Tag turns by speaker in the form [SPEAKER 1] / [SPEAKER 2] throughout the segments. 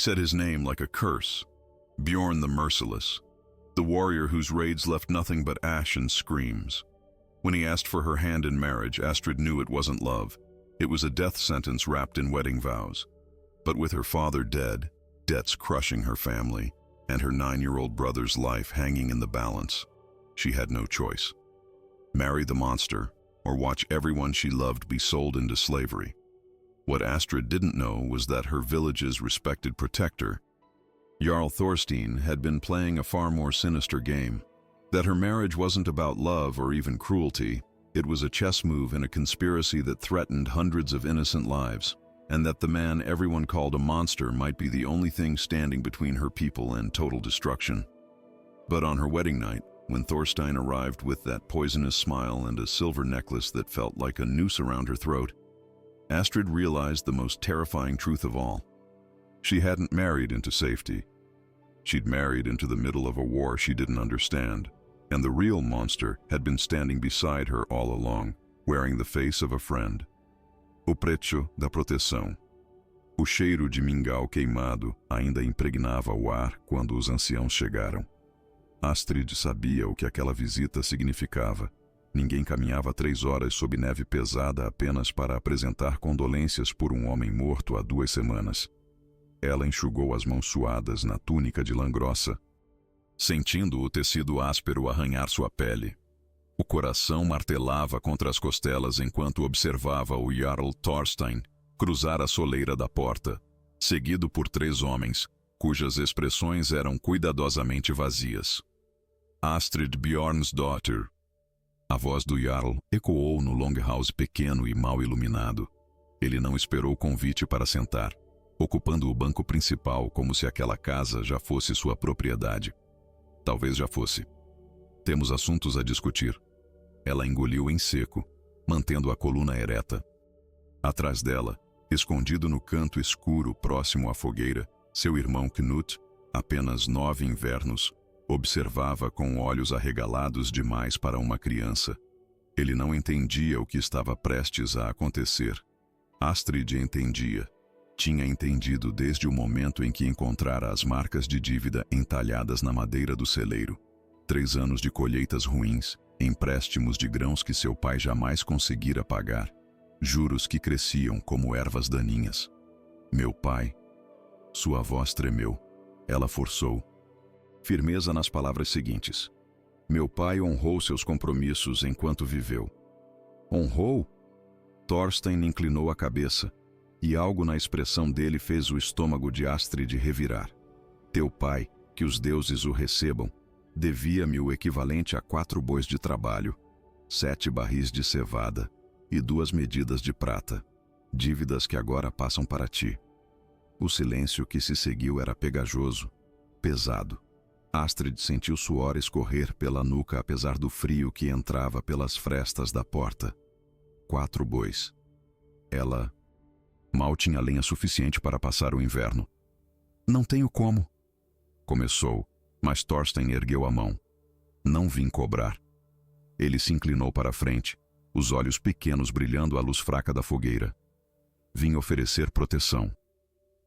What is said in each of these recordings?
[SPEAKER 1] Said his name like a curse. Bjorn the Merciless. The warrior whose raids left nothing but ash and screams. When he asked for her hand in marriage, Astrid knew it wasn't love. It was a death sentence wrapped in wedding vows. But with her father dead, debts crushing her family, and her 9-year-old brother's life hanging in the balance, she had no choice. Marry the monster, or watch everyone she loved be sold into slavery. What Astrid didn't know was that her village's respected protector, Jarl Thorstein, had been playing a far more sinister game. That her marriage wasn't about love or even cruelty. It was a chess move in a conspiracy that threatened hundreds of innocent lives, and that the man everyone called a monster might be the only thing standing between her people and total destruction. But on her wedding night, when Thorstein arrived with that poisonous smile and a silver necklace that felt like a noose around her throat, Astrid realized the most terrifying truth of all. She hadn't married into safety. She'd married into the middle of a war she didn't understand, and the real monster had been standing beside her all along, wearing the face of a friend. O preço da proteção. O cheiro de mingau queimado ainda impregnava o ar quando os anciãos chegaram. Astrid sabia o que aquela visita significava. Ninguém caminhava 3 horas sob neve pesada apenas para apresentar condolências por um homem morto há 2 semanas. Ela enxugou as mãos suadas na túnica de lã grossa, sentindo o tecido áspero arranhar sua pele. O coração martelava contra as costelas enquanto observava o Jarl Thorstein cruzar a soleira da porta, seguido por 3 homens, cujas expressões eram cuidadosamente vazias. Astrid Bjornsdóttir. A voz do Jarl ecoou no longhouse pequeno e mal iluminado. Ele não esperou o convite para sentar, ocupando o banco principal como se aquela casa já fosse sua propriedade. Talvez já fosse. Temos assuntos a discutir. Ela engoliu em seco, mantendo a coluna ereta. Atrás dela, escondido no canto escuro próximo à fogueira, seu irmão Knut, apenas 9 invernos, observava com olhos arregalados demais para uma criança. Ele não entendia o que estava prestes a acontecer. Astrid entendia. Tinha entendido desde o momento em que encontrara as marcas de dívida entalhadas na madeira do celeiro. 3 anos de colheitas ruins, empréstimos de grãos que seu pai jamais conseguira pagar, juros que cresciam como ervas daninhas. Meu pai. Sua voz tremeu. Ela forçou. Firmeza nas palavras seguintes. Meu pai honrou seus compromissos enquanto viveu. Honrou? Thorstein inclinou a cabeça, e algo na expressão dele fez o estômago de Astrid revirar. Teu pai, que os deuses o recebam, devia-me o equivalente a 4 bois de trabalho, 7 barris de cevada e 2 medidas de prata, dívidas que agora passam para ti. O silêncio que se seguiu era pegajoso, pesado. Astrid sentiu suor escorrer pela nuca apesar do frio que entrava pelas frestas da porta. 4 bois. Ela mal tinha lenha suficiente para passar o inverno. Não tenho como. Começou, mas Thorstein ergueu a mão. Não vim cobrar. Ele se inclinou para a frente, os olhos pequenos brilhando à luz fraca da fogueira. Vim oferecer proteção.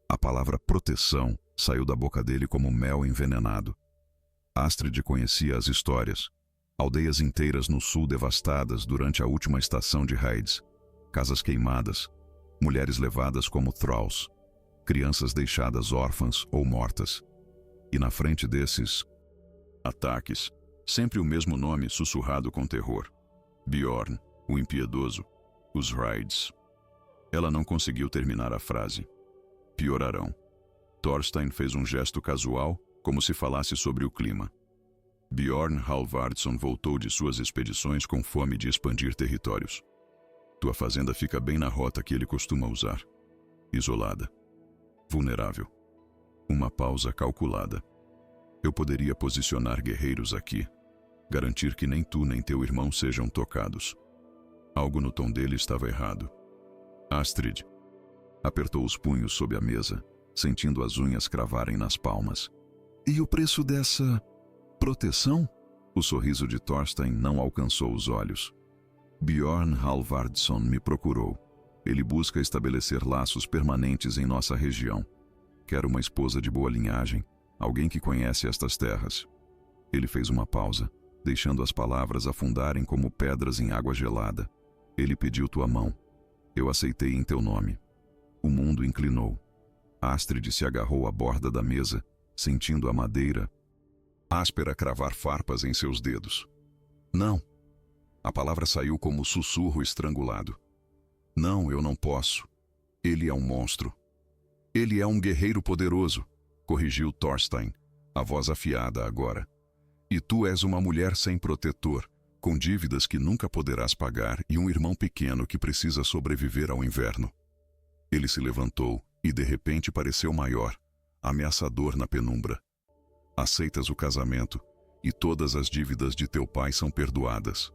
[SPEAKER 1] A palavra proteção saiu da boca dele como mel envenenado. Astrid conhecia as histórias. Aldeias inteiras no sul devastadas durante a última estação de raids. Casas queimadas. Mulheres levadas como thralls. Crianças deixadas órfãs ou mortas. E na frente desses ataques, sempre o mesmo nome sussurrado com terror. Bjorn, o impiedoso. Os raids. Ela não conseguiu terminar a frase. Piorarão. Thorstein fez um gesto casual, como se falasse sobre o clima. Bjorn Halvardsson voltou de suas expedições com fome de expandir territórios. Tua fazenda fica bem na rota que ele costuma usar. Isolada. Vulnerável. Uma pausa calculada. Eu poderia posicionar guerreiros aqui, garantir que nem tu nem teu irmão sejam tocados. Algo no tom dele estava errado. Astrid apertou os punhos sob a mesa, sentindo as unhas cravarem nas palmas. E o preço dessa proteção? O sorriso de Thorstein não alcançou os olhos. Bjorn Halvardsson me procurou. Ele busca estabelecer laços permanentes em nossa região. Quero uma esposa de boa linhagem, alguém que conhece estas terras. Ele fez uma pausa, deixando as palavras afundarem como pedras em água gelada. Ele pediu tua mão. Eu aceitei em teu nome. O mundo inclinou. Astrid se agarrou à borda da mesa, sentindo a madeira áspera cravar farpas em seus dedos. Não. A palavra saiu como sussurro estrangulado. Não, eu não posso. Ele é um monstro. Ele é um guerreiro poderoso, corrigiu Thorstein, a voz afiada agora. E tu és uma mulher sem protetor, com dívidas que nunca poderás pagar e um irmão pequeno que precisa sobreviver ao inverno. Ele se levantou e de repente pareceu maior, ameaçador na penumbra. Aceitas o casamento e todas as dívidas de teu pai são perdoadas.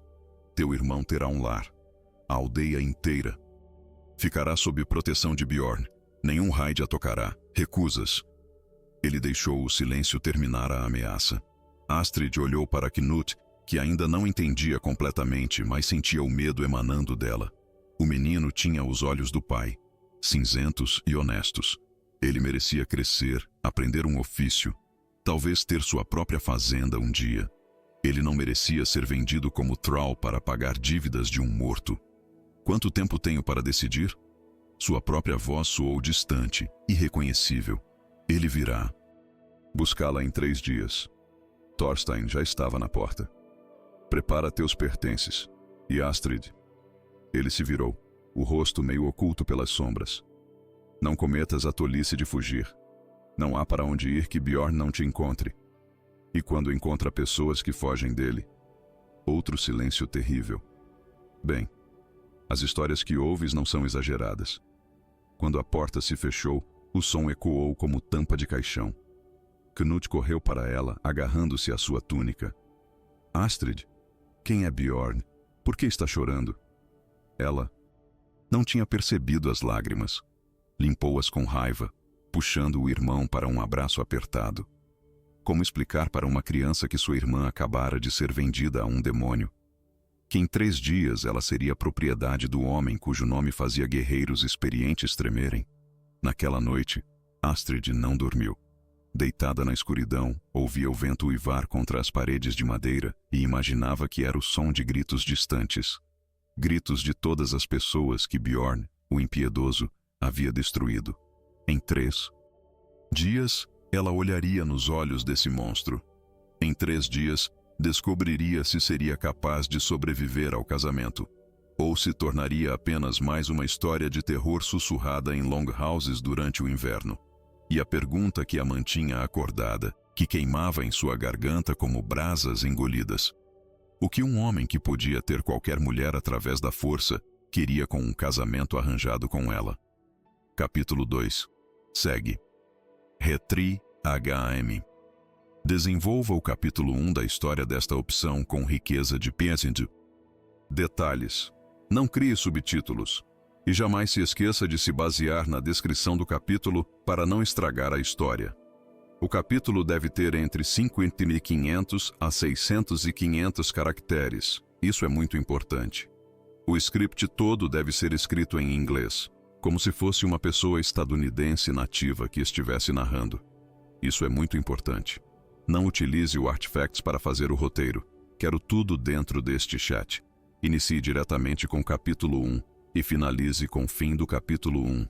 [SPEAKER 1] Teu irmão terá um lar, a aldeia inteira. Ficará sob proteção de Bjorn. Nenhum raid a tocará. Recusas. Ele deixou o silêncio terminar a ameaça. Astrid olhou para Knut, que ainda não entendia completamente, mas sentia o medo emanando dela. O menino tinha os olhos do pai, cinzentos e honestos. Ele merecia crescer, aprender um ofício, talvez ter sua própria fazenda um dia. Ele não merecia ser vendido como thrall para pagar dívidas de um morto. Quanto tempo tenho para decidir? Sua própria voz soou distante, irreconhecível. Ele virá. Buscá-la em 3 dias. Thorstein já estava na porta. Prepara teus pertences. E Astrid? Ele se virou, o rosto meio oculto pelas sombras. Não cometas a tolice de fugir. Não há para onde ir que Bjorn não te encontre. E quando encontra pessoas que fogem dele? Outro silêncio terrível. Bem, as histórias que ouves não são exageradas. Quando a porta se fechou, o som ecoou como tampa de caixão. Knut correu para ela, agarrando-se à sua túnica. Astrid, quem é Bjorn? Por que está chorando? Ela não tinha percebido as lágrimas. Limpou-as com raiva, puxando o irmão para um abraço apertado. Como explicar para uma criança que sua irmã acabara de ser vendida a um demônio? Que em 3 dias ela seria propriedade do homem cujo nome fazia guerreiros experientes tremerem? Naquela noite, Astrid não dormiu. Deitada na escuridão, ouvia o vento uivar contra as paredes de madeira e imaginava que era o som de gritos distantes. Gritos de todas as pessoas que Bjorn, o impiedoso, havia destruído. Em 3 dias, ela olharia nos olhos desse monstro. Em 3 dias, descobriria se seria capaz de sobreviver ao casamento, ou se tornaria apenas mais uma história de terror sussurrada em longhouses durante o inverno. E a pergunta que a mantinha acordada, que queimava em sua garganta como brasas engolidas. O que um homem que podia ter qualquer mulher através da força queria com um casamento arranjado com ela? Capítulo 2. Segue. Retri HM. Desenvolva o capítulo 1 da história desta opção com riqueza de peasant. Detalhes. Não crie subtítulos. E jamais se esqueça de se basear na descrição do capítulo para não estragar a história. O capítulo deve ter entre 5.500 a 600 caracteres. Isso é muito importante. O script todo deve ser escrito em inglês, como se fosse uma pessoa estadunidense nativa que estivesse narrando. Isso é muito importante. Não utilize o Artifacts para fazer o roteiro. Quero tudo dentro deste chat. Inicie diretamente com o capítulo 1 e finalize com o fim do capítulo 1.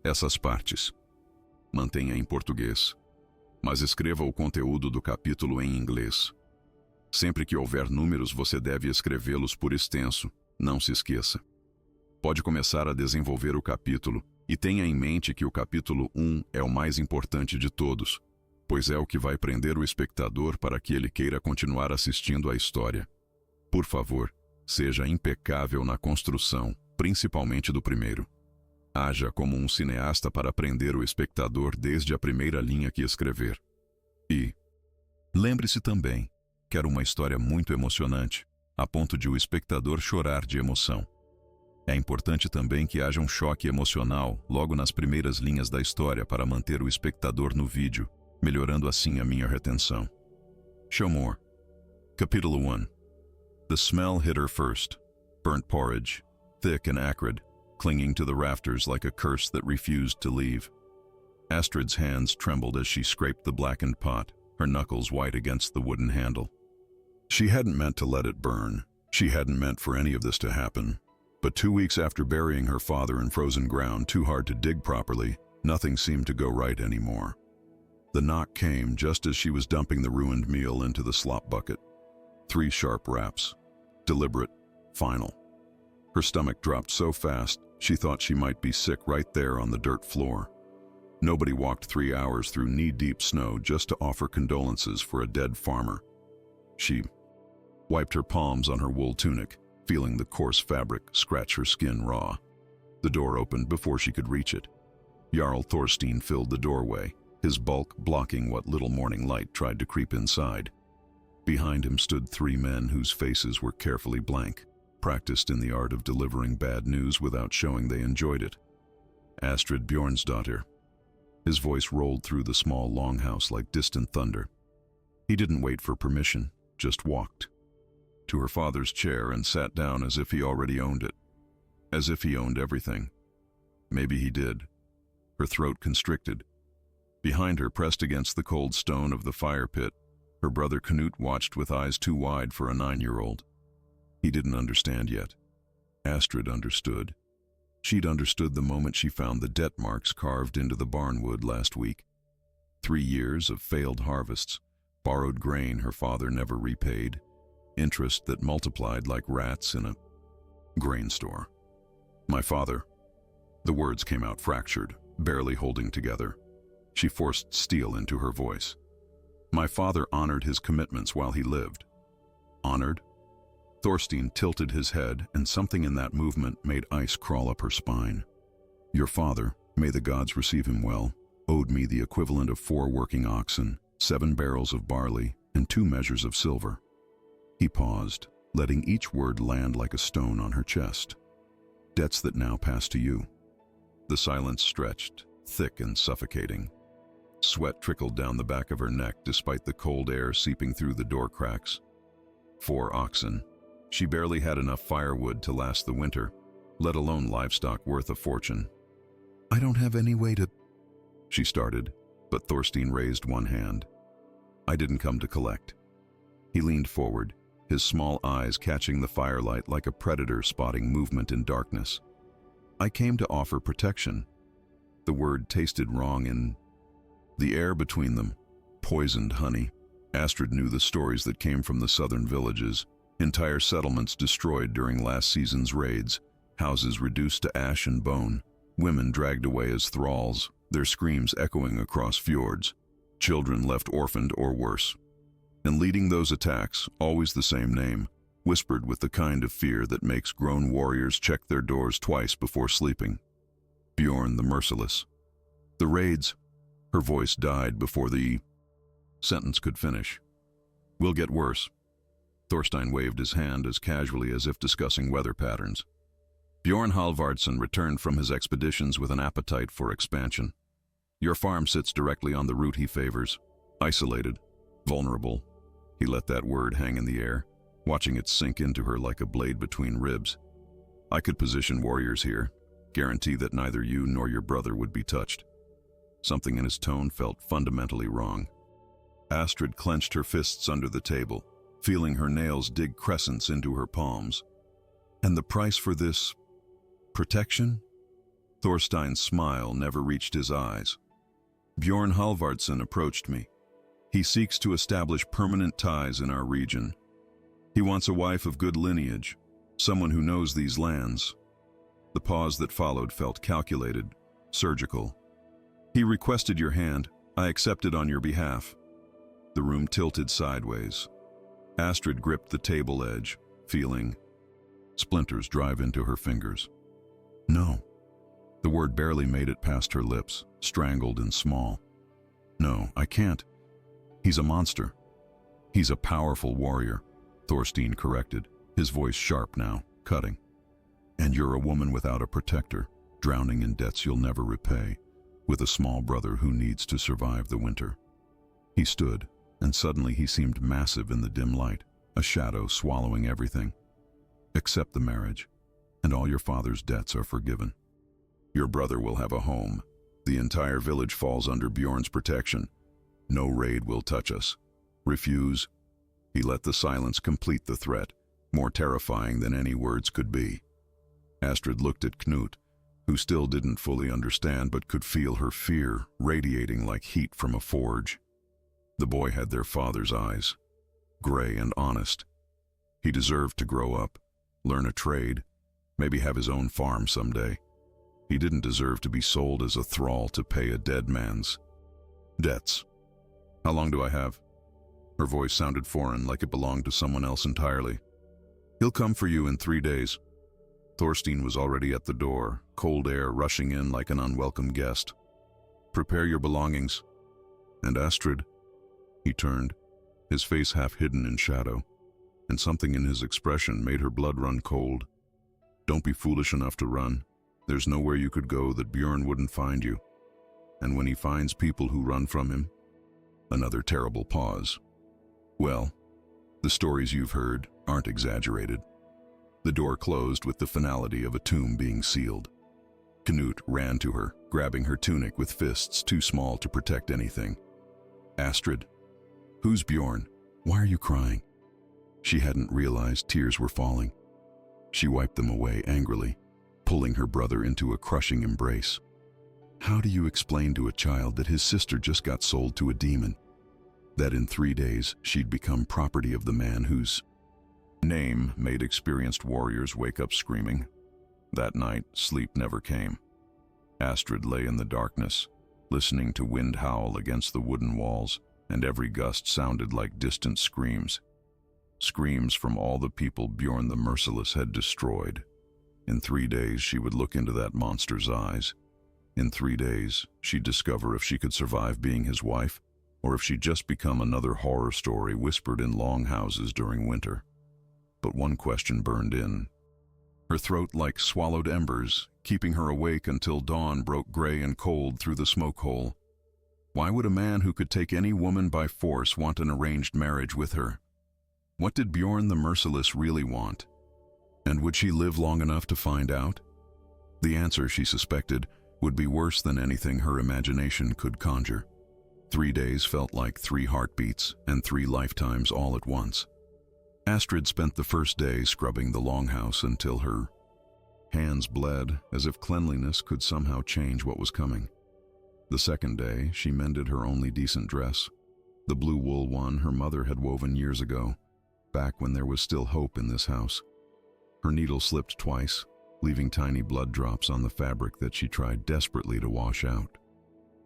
[SPEAKER 1] Essas partes. Mantenha em português, mas escreva o conteúdo do capítulo em inglês. Sempre que houver números, você deve escrevê-los por extenso. Não se esqueça. Pode começar a desenvolver o capítulo e tenha em mente que o capítulo 1 é o mais importante de todos, pois é o que vai prender o espectador para que ele queira continuar assistindo à história. Por favor, seja impecável na construção, principalmente do primeiro. Haja como um cineasta para prender o espectador desde a primeira linha que escrever. E lembre-se também, quero uma história muito emocionante, a ponto de o espectador chorar de emoção. É importante também que haja um choque emocional logo nas primeiras linhas da história para manter o espectador no vídeo, melhorando assim a minha retenção. Show more. Capítulo 1. The smell hit her first. Burnt porridge, thick and acrid, clinging to the rafters like a curse that refused to leave. Astrid's hands trembled as she scraped the blackened pot, her knuckles white against the wooden handle. She hadn't meant to let it burn. She hadn't meant for any of this to happen. But 2 weeks after burying her father in frozen ground too hard to dig properly, nothing seemed to go right anymore. The knock came just as she was dumping the ruined meal into the slop bucket. 3 sharp raps. Deliberate. Final. Her stomach dropped so fast, she thought she might be sick right there on the dirt floor. Nobody walked 3 hours through knee-deep snow just to offer condolences for a dead farmer. She wiped her palms on her wool tunic, feeling the coarse fabric scratch her skin raw. The door opened before she could reach it. Jarl Thorstein filled the doorway, his bulk blocking what little morning light tried to creep inside. Behind him stood 3 men whose faces were carefully blank, practiced in the art of delivering bad news without showing they enjoyed it. Astrid Bjornsdottir. His voice rolled through the small longhouse like distant thunder. He didn't wait for permission, just walked to her father's chair and sat down as if he already owned it. As if he owned everything. Maybe he did. Her throat constricted. Behind her, pressed against the cold stone of the fire pit, her brother Knut watched with eyes too wide for a 9-year-old. He didn't understand yet. Astrid understood. She'd understood the moment she found the debt marks carved into the barnwood last week. 3 years of failed harvests, borrowed grain her father never repaid, interest that multiplied like rats in a grain store. My father. The words came out fractured, barely holding together. She forced steel into her voice. My father honored his commitments while he lived. Honored? Thorstein tilted his head, and something in that movement made ice crawl up her spine. Your father, may the gods receive him well, owed me the equivalent of 4 working oxen, 7 barrels of barley, and 2 measures of silver. He paused, letting each word land like a stone on her chest. Debts that now pass to you. The silence stretched, thick and suffocating. Sweat trickled down the back of her neck despite the cold air seeping through the door cracks. 4 oxen. She barely had enough firewood to last the winter, let alone livestock worth a fortune. I don't have any way to... She started, but Thorstein raised one hand. I didn't come to collect. He leaned forward, his small eyes catching the firelight like a predator spotting movement in darkness. I came to offer protection. The word tasted wrong in the air between them. Poisoned honey. Astrid knew the stories that came from the southern villages. Entire settlements destroyed during last season's raids, houses reduced to ash and bone, women dragged away as thralls, their screams echoing across fjords, children left orphaned or worse. And leading those attacks, always the same name, whispered with the kind of fear that makes grown warriors check their doors twice before sleeping. Bjorn the Merciless. The raids. Her voice died before the sentence could finish. Will get worse. Thorstein waved his hand as casually as if discussing weather patterns. Bjorn Halvardsson returned from his expeditions with an appetite for expansion. Your farm sits directly on the route he favors. Isolated. Vulnerable. He let that word hang in the air, watching it sink into her like a blade between ribs. I could position warriors here, guarantee that neither you nor your brother would be touched. Something in his tone felt fundamentally wrong. Astrid clenched her fists under the table, feeling her nails dig crescents into her palms. And the price for this protection? Thorstein's smile never reached his eyes. Bjorn Halvardsson approached me. He seeks to establish permanent ties in our region. He wants a wife of good lineage, someone who knows these lands. The pause that followed felt calculated, surgical. He requested your hand. I accepted on your behalf. The room tilted sideways. Astrid gripped the table edge, feeling splinters drive into her fingers. No. The word barely made it past her lips, strangled and small. No, I can't. He's a monster. He's a powerful warrior, Thorstein corrected, his voice sharp now, cutting. And you're a woman without a protector, drowning in debts you'll never repay, with a small brother who needs to survive the winter. He stood, and suddenly he seemed massive in the dim light, a shadow swallowing everything. Accept the marriage, and all your father's debts are forgiven. Your brother will have a home, The entire village falls under Bjorn's protection. No raid will touch us. Refuse. He let the silence complete the threat, more terrifying than any words could be. Astrid looked at Knut, who still didn't fully understand but could feel her fear radiating like heat from a forge. The boy had their father's eyes, gray and honest. He deserved to grow up, learn a trade, maybe have his own farm someday. He didn't deserve to be sold as a thrall to pay a dead man's debts. How long do I have? Her voice sounded foreign, like it belonged to someone else entirely. He'll come for you in 3 days. Thorstein was already at the door, cold air rushing in like an unwelcome guest. Prepare your belongings. And Astrid? He turned, his face half hidden in shadow, and something in his expression made her blood run cold. Don't be foolish enough to run. There's nowhere you could go that Bjorn wouldn't find you. And when he finds people who run from him, another terrible pause. Well, the stories you've heard aren't exaggerated. The door closed with the finality of a tomb being sealed. Knut ran to her, grabbing her tunic with fists too small to protect anything. Astrid, who's Bjorn? Why are you crying? She hadn't realized tears were falling. She wiped them away angrily, pulling her brother into a crushing embrace. How do you explain to a child that his sister just got sold to a demon? That in 3 days she'd become property of the man whose name made experienced warriors wake up screaming? That night, sleep never came. Astrid lay in the darkness, listening to wind howl against the wooden walls, and every gust sounded like distant screams. Screams from all the people Bjorn the Merciless had destroyed. In 3 days, she would look into that monster's eyes. In 3 days, she'd discover if she could survive being his wife, or if she'd just become another horror story whispered in longhouses during winter. But one question burned in. Her throat like swallowed embers, keeping her awake until dawn broke gray and cold through the smoke hole. Why would a man who could take any woman by force want an arranged marriage with her? What did Bjorn the Merciless really want? And would she live long enough to find out? The answer, she suspected, would be worse than anything her imagination could conjure. 3 days felt like 3 heartbeats and 3 lifetimes all at once. Astrid spent the first day scrubbing the longhouse until her hands bled, as if cleanliness could somehow change what was coming. The second day, she mended her only decent dress, the blue wool one her mother had woven years ago, back when there was still hope in this house. Her needle slipped twice, leaving tiny blood drops on the fabric that she tried desperately to wash out.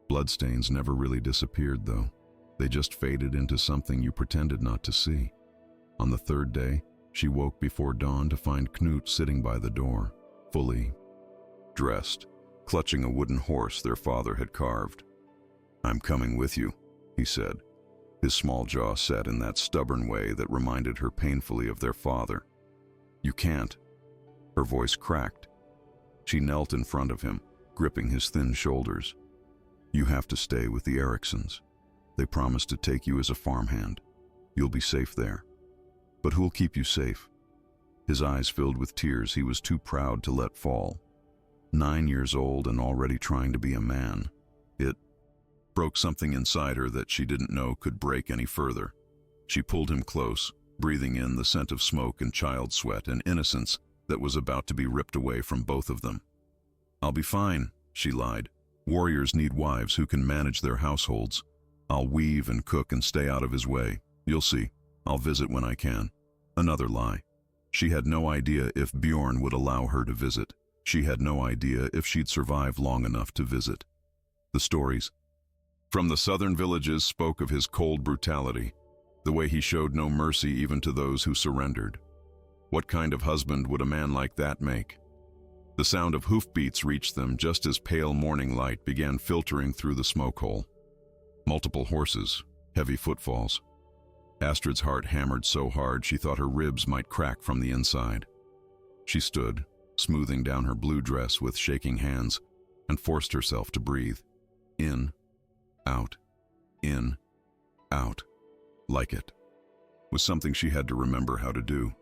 [SPEAKER 1] Bloodstains never really disappeared, though. They just faded into something you pretended not to see. On the third day, she woke before dawn to find Knut sitting by the door, fully dressed, clutching a wooden horse their father had carved. "I'm coming with you," he said, his small jaw set in that stubborn way that reminded her painfully of their father. "You can't." Her voice cracked. She knelt in front of him, gripping his thin shoulders. "You have to stay with the Eriksons. They promised to take you as a farmhand. You'll be safe there. But who'll keep you safe?" His eyes filled with tears he was too proud to let fall. 9 years old and already trying to be a man. It broke something inside her that she didn't know could break any further. She pulled him close, breathing in the scent of smoke and child sweat and innocence that was about to be ripped away from both of them. "I'll be fine," she lied. "Warriors need wives who can manage their households. I'll weave and cook and stay out of his way. You'll see. I'll visit when I can." Another lie. She had no idea if Bjorn would allow her to visit. She had no idea if she'd survive long enough to visit. The stories from the southern villages spoke of his cold brutality, the way he showed no mercy even to those who surrendered. What kind of husband would a man like that make? The sound of hoofbeats reached them just as pale morning light began filtering through the smoke hole. Multiple horses, heavy footfalls. Astrid's heart hammered so hard she thought her ribs might crack from the inside. She stood, smoothing down her blue dress with shaking hands, and forced herself to breathe. In, out, like it was something she had to remember how to do.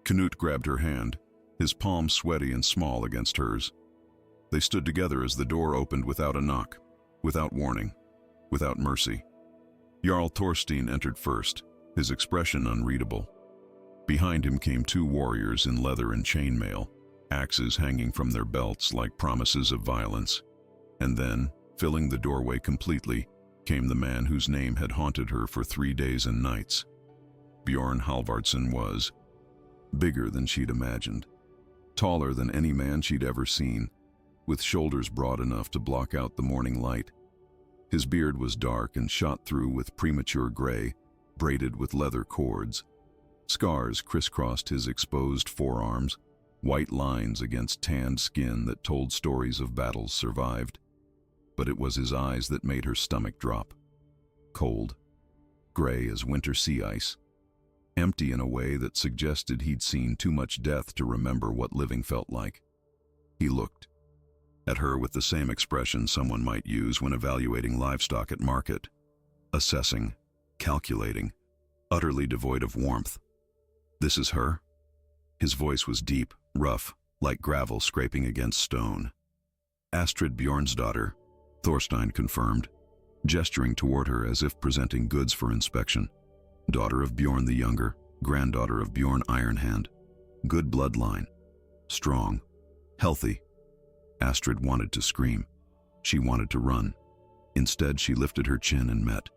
[SPEAKER 1] Knut grabbed her hand, his palm sweaty and small against hers. They stood together as the door opened without a knock, without warning, without mercy. Jarl Thorstein entered first, his expression unreadable. Behind him came two warriors in leather and chainmail, axes hanging from their belts like promises of violence. And then, filling the doorway completely, came the man whose name had haunted her for 3 days and nights. Bjorn Halvardsson was bigger than she'd imagined, taller than any man she'd ever seen, with shoulders broad enough to block out the morning light. His beard was dark and shot through with premature gray, braided with leather cords. Scars crisscrossed his exposed forearms, white lines against tanned skin that told stories of battles survived. But it was his eyes that made her stomach drop. Cold, gray as winter sea ice, empty in a way that suggested he'd seen too much death to remember what living felt like. He looked at her with the same expression someone might use when evaluating livestock at market, assessing, calculating, utterly devoid of warmth. "This is her?" His voice was deep, rough, like gravel scraping against stone. "Astrid Bjornsdottir," Thorstein confirmed, gesturing toward her as if presenting goods for inspection. "Daughter of Bjorn the Younger, granddaughter of Bjorn Ironhand. Good bloodline. Strong. Healthy." Astrid wanted to scream. She wanted to run. Instead, she lifted her chin and met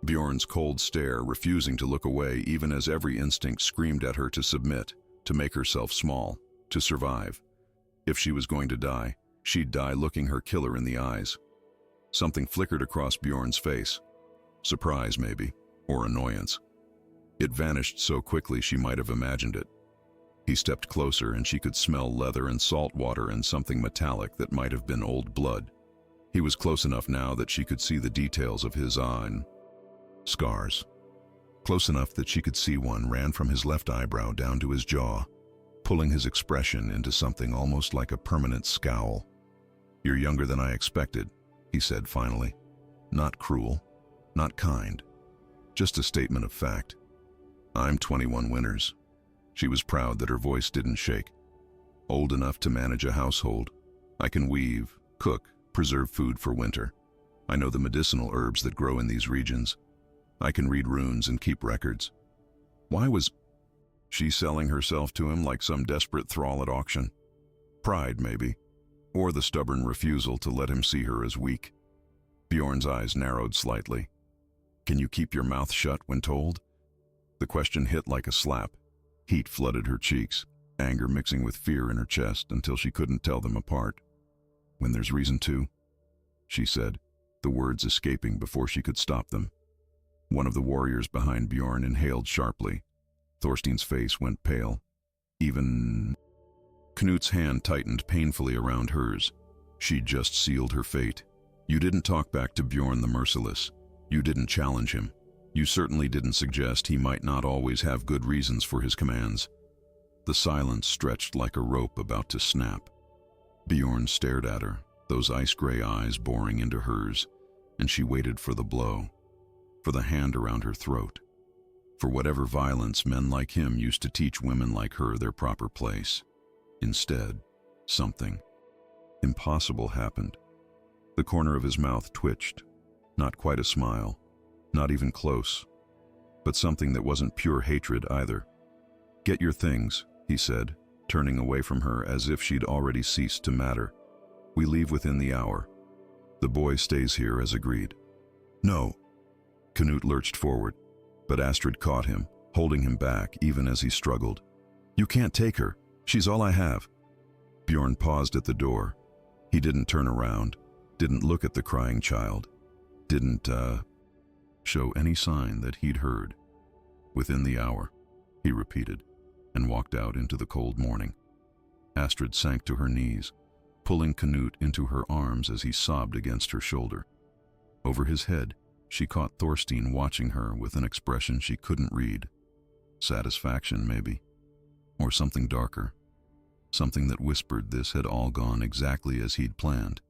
[SPEAKER 1] Bjorn's cold stare, refusing to look away even as every instinct screamed at her to submit, to make herself small, to survive. If she was going to die, she'd die looking her killer in the eyes. Something flickered across Bjorn's face. Surprise, maybe, or annoyance. It vanished so quickly she might have imagined it. He stepped closer and she could smell leather and salt water and something metallic that might have been old blood. He was close enough now that she could see the details of his eye and scars. Close enough that she could see one ran from his left eyebrow down to his jaw, pulling his expression into something almost like a permanent scowl. "You're younger than I expected," he said finally. Not cruel, not kind, just a statement of fact. "I'm 21 winters." She was proud that her voice didn't shake. "Old enough to manage a household. I can weave, cook, preserve food for winter. I know the medicinal herbs that grow in these regions. I can read runes and keep records." Why was she selling herself to him like some desperate thrall at auction? Pride, maybe, or the stubborn refusal to let him see her as weak. Bjorn's eyes narrowed slightly. "Can you keep your mouth shut when told?" The question hit like a slap. Heat flooded her cheeks, anger mixing with fear in her chest until she couldn't tell them apart. "When there's reason to," she said, the words escaping before she could stop them. One of the warriors behind Bjorn inhaled sharply. Thorstein's face went pale. Even Knut's hand tightened painfully around hers. She'd just sealed her fate. "You didn't talk back to Bjorn the Merciless. You didn't challenge him. You certainly didn't suggest he might not always have good reasons for his commands." The silence stretched like a rope about to snap. Bjorn stared at her, those ice-gray eyes boring into hers, and she waited for the blow, for the hand around her throat, for whatever violence men like him used to teach women like her their proper place. Instead, something impossible happened. The corner of his mouth twitched, not quite a smile, not even close, but something that wasn't pure hatred either. "Get your things," he said, turning away from her as if she'd already ceased to matter. "We leave within the hour. The boy stays here as agreed." "No." Knut lurched forward, but Astrid caught him, holding him back even as he struggled. "You can't take her. She's all I have." Bjorn paused at the door. He didn't turn around, didn't look at the crying child, didn't, show any sign that he'd heard. "Within the hour," he repeated, and walked out into the cold morning. Astrid sank to her knees, pulling Knut into her arms as he sobbed against her shoulder. Over his head, she caught Thorstein watching her with an expression she couldn't read. Satisfaction, maybe, or something darker, something that whispered this had all gone exactly as he'd planned.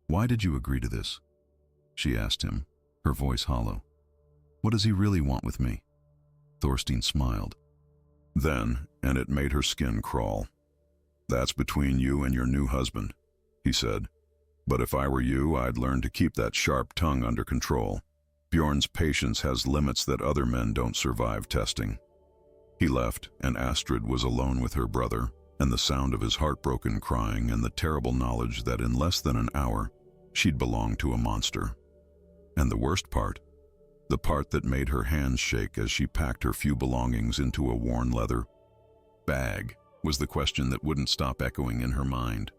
[SPEAKER 1] "Why did you agree to this?" she asked him, her voice hollow. "What does he really want with me?" Thorstein smiled. Then, and it made her skin crawl, "That's between you and your new husband. he said. "But if I were you, I'd learn to keep that sharp tongue under control. Bjorn's patience has limits that other men don't survive testing." He left, and Astrid was alone with her brother, and the sound of his heartbroken crying and the terrible knowledge that in less than an hour, she'd belong to a monster. And the worst part, the part that made her hands shake as she packed her few belongings into a worn leather bag, was the question that wouldn't stop echoing in her mind.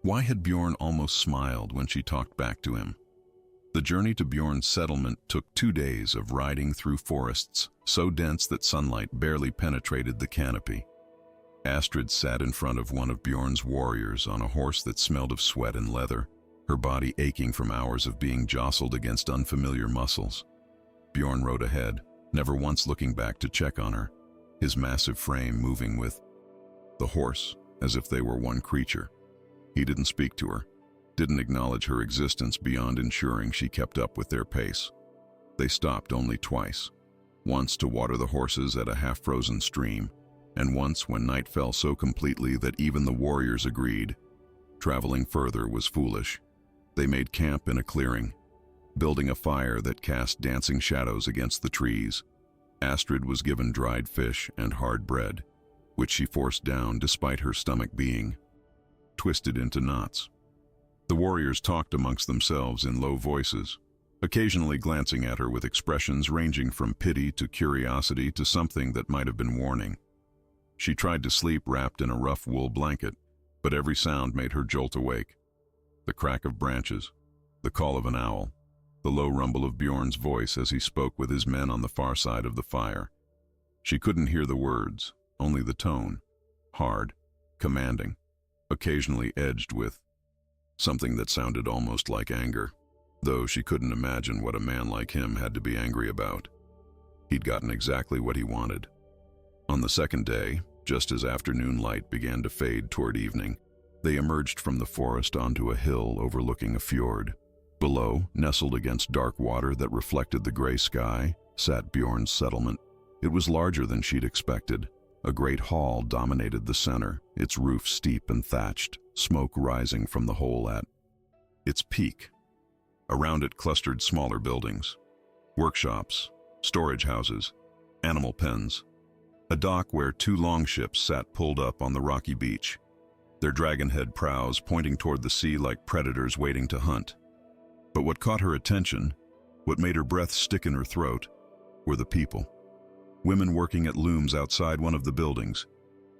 [SPEAKER 1] Why had Bjorn almost smiled when she talked back to him? The journey to Bjorn's settlement took 2 days of riding through forests so dense that sunlight barely penetrated the canopy. Astrid sat in front of one of Bjorn's warriors on a horse that smelled of sweat and leather, her body aching from hours of being jostled against unfamiliar muscles. Bjorn rode ahead, never once looking back to check on her, his massive frame moving with the horse as if they were one creature. He didn't speak to her, didn't acknowledge her existence beyond ensuring she kept up with their pace. They stopped only twice, once to water the horses at a half-frozen stream, and once when night fell so completely that even the warriors agreed traveling further was foolish. They made camp in a clearing, building a fire that cast dancing shadows against the trees. Astrid was given dried fish and hard bread, which she forced down despite her stomach being twisted into knots. The warriors talked amongst themselves in low voices, occasionally glancing at her with expressions ranging from pity to curiosity to something that might have been warning. She tried to sleep wrapped in a rough wool blanket, but every sound made her jolt awake. The crack of branches, the call of an owl, the low rumble of Bjorn's voice as he spoke with his men on the far side of the fire. She couldn't hear the words, only the tone, hard, commanding, occasionally edged with something that sounded almost like anger, though she couldn't imagine what a man like him had to be angry about. He'd gotten exactly what he wanted. On the second day, just as afternoon light began to fade toward evening, they emerged from the forest onto a hill overlooking a fjord. Below, nestled against dark water that reflected the gray sky, sat Bjorn's settlement. It was larger than she'd expected. A great hall dominated the center, its roof steep and thatched, smoke rising from the hole at its peak. Around it clustered smaller buildings, workshops, storage houses, animal pens, a dock where 2 longships sat pulled up on the rocky beach, their dragonhead prows pointing toward the sea like predators waiting to hunt. But what caught her attention, what made her breath stick in her throat, were the people. Women working at looms outside one of the buildings,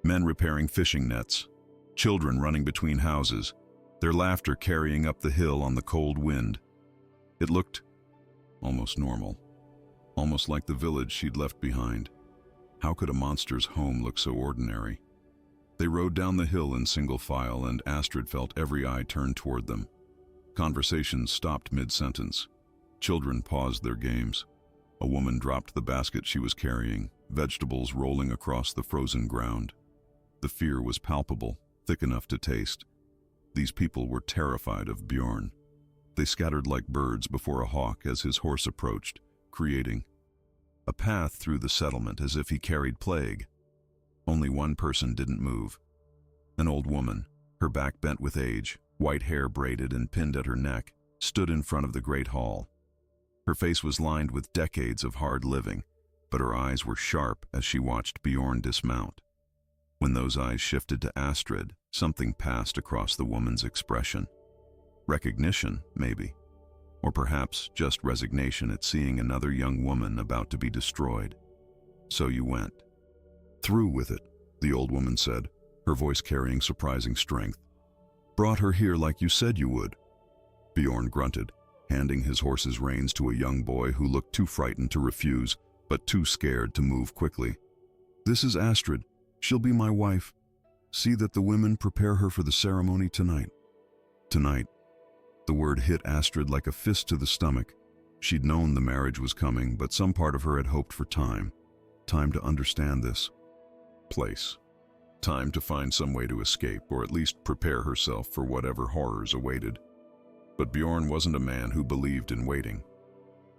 [SPEAKER 1] men repairing fishing nets, children running between houses, their laughter carrying up the hill on the cold wind. It looked almost normal, almost like the village she'd left behind. How could a monster's home look so ordinary? They rode down the hill in single file, and Astrid felt every eye turned toward them. Conversations stopped mid-sentence. Children paused their games. A woman dropped the basket she was carrying, vegetables rolling across the frozen ground. The fear was palpable, thick enough to taste. These people were terrified of Bjorn. They scattered like birds before a hawk as his horse approached, creating a path through the settlement as if he carried plague. Only one person didn't move. An old woman, her back bent with age, white hair braided and pinned at her neck, stood in front of the great hall. Her face was lined with decades of hard living, but her eyes were sharp as she watched Bjorn dismount. When those eyes shifted to Astrid, something passed across the woman's expression. Recognition, maybe. Or perhaps just resignation at seeing another young woman about to be destroyed. "So you went through with it," the old woman said, her voice carrying surprising strength. "Brought her here like you said you would." Bjorn grunted, handing his horse's reins to a young boy who looked too frightened to refuse, but too scared to move quickly. "This is Astrid. She'll be my wife. See that the women prepare her for the ceremony tonight." Tonight. The word hit Astrid like a fist to the stomach. She'd known the marriage was coming, but some part of her had hoped for time. Time to understand this place. Time to find some way to escape, or at least prepare herself for whatever horrors awaited. But Bjorn wasn't a man who believed in waiting.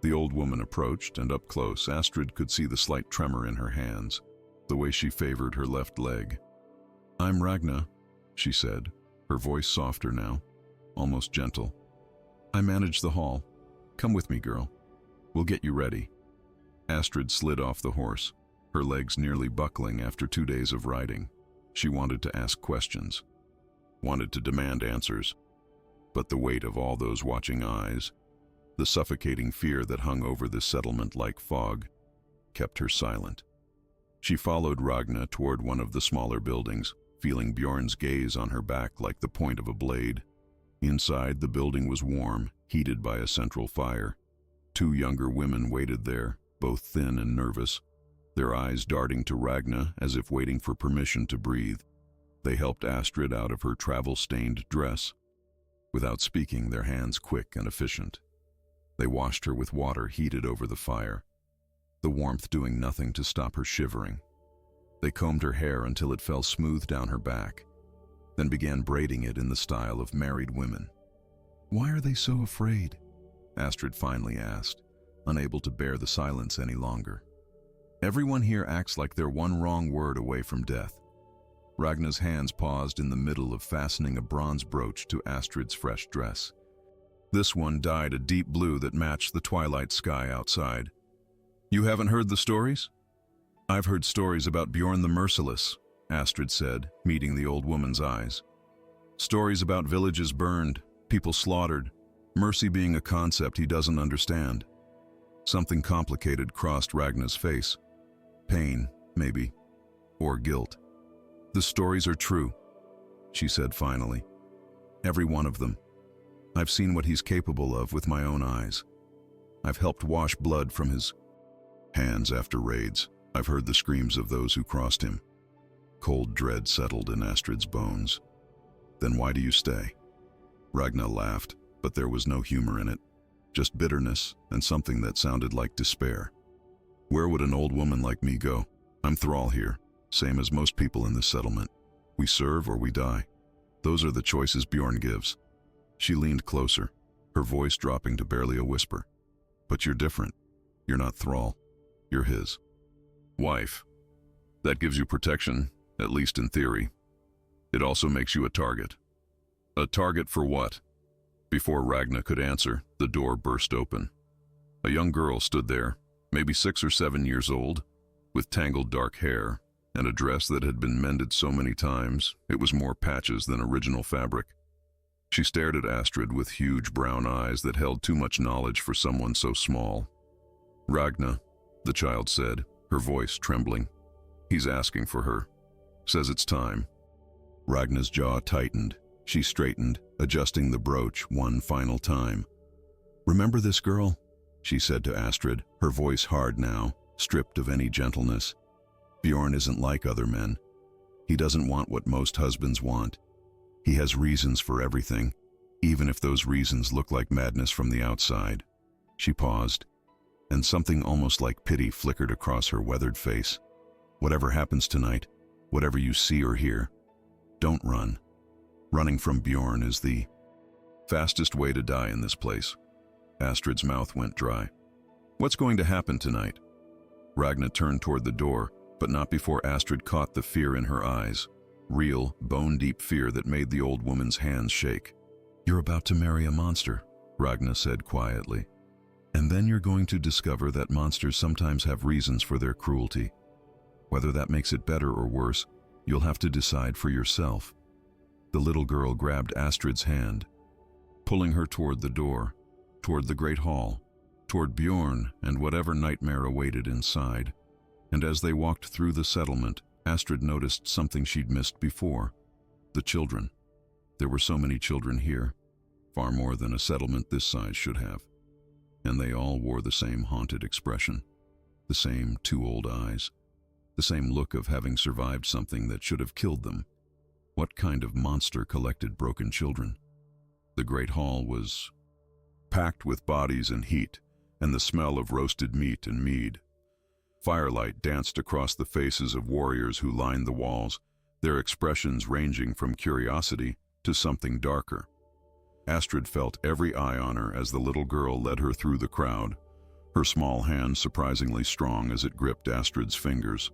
[SPEAKER 1] The old woman approached, and up close, Astrid could see the slight tremor in her hands, the way she favored her left leg. "I'm Ragna," she said, her voice softer now. almost gentle. "I manage the hall. Come with me, girl. We'll get you ready." Astrid slid off the horse, her legs nearly buckling after 2 days of riding. She wanted to ask questions, wanted to demand answers, but the weight of all those watching eyes, the suffocating fear that hung over this settlement like fog, kept her silent. She followed Ragna toward one of the smaller buildings, feeling Bjorn's gaze on her back like the point of a blade. Inside, the building was warm, heated by a central fire. 2 younger women waited there, both thin and nervous, their eyes darting to Ragna as if waiting for permission to breathe. They helped Astrid out of her travel-stained dress, without speaking, their hands quick and efficient. They washed her with water heated over the fire, the warmth doing nothing to stop her shivering. They combed her hair until it fell smooth down her back, then began braiding it in the style of married women. "Why are they so afraid?" Astrid finally asked, unable to bear the silence any longer. "Everyone here acts like they're one wrong word away from death." Ragna's hands paused in the middle of fastening a bronze brooch to Astrid's fresh dress. This one dyed a deep blue that matched the twilight sky outside. "You haven't heard the stories?" "I've heard stories about Bjorn the Merciless," Astrid said, meeting the old woman's eyes. "Stories about villages burned, people slaughtered, mercy being a concept he doesn't understand." Something complicated crossed Ragna's face. Pain, maybe, or guilt. "The stories are true," she said finally. "Every one of them. I've seen what he's capable of with my own eyes. I've helped wash blood from his hands after raids. I've heard the screams of those who crossed him." Cold dread settled in Astrid's bones. "Then why do you stay?" Ragna laughed, but there was no humor in it, just bitterness and something that sounded like despair. "Where would an old woman like me go? I'm thrall here, same as most people in this settlement. We serve or we die. Those are the choices Bjorn gives." She leaned closer, her voice dropping to barely a whisper. "But you're different. You're not thrall. You're his wife. That gives you protection, at least in theory. It also makes you a target." "A target for what?" Before Ragna could answer, the door burst open. A young girl stood there, maybe 6 or 7 years old, with tangled dark hair and a dress that had been mended so many times it was more patches than original fabric. She stared at Astrid with huge brown eyes that held too much knowledge for someone so small. "Ragna," the child said, her voice trembling. "He's asking for her. Says it's time." Ragna's jaw tightened. She straightened, adjusting the brooch one final time. "Remember this girl?" she said to Astrid, her voice hard now, stripped of any gentleness. "Bjorn isn't like other men. He doesn't want what most husbands want. He has reasons for everything, even if those reasons look like madness from the outside." She paused, and something almost like pity flickered across her weathered face. "Whatever happens tonight, whatever you see or hear, don't run. Running from Bjorn is the fastest way to die in this place." Astrid's mouth went dry. "What's going to happen tonight?" Ragna turned toward the door, but not before Astrid caught the fear in her eyes. Real, bone-deep fear that made the old woman's hands shake. "You're about to marry a monster," Ragna said quietly. "And then you're going to discover that monsters sometimes have reasons for their cruelty. Whether that makes it better or worse, you'll have to decide for yourself." The little girl grabbed Astrid's hand, pulling her toward the door, toward the great hall, toward Bjorn and whatever nightmare awaited inside. And as they walked through the settlement, Astrid noticed something she'd missed before. The children. There were so many children here, far more than a settlement this size should have. And they all wore the same haunted expression, the same 2 old eyes, the same look of having survived something that should have killed them. What kind of monster collected broken children? The great hall was packed with bodies and heat, and the smell of roasted meat and mead. Firelight danced across the faces of warriors who lined the walls, their expressions ranging from curiosity to something darker. Astrid felt every eye on her as the little girl led her through the crowd, her small hand surprisingly strong as it gripped Astrid's fingers.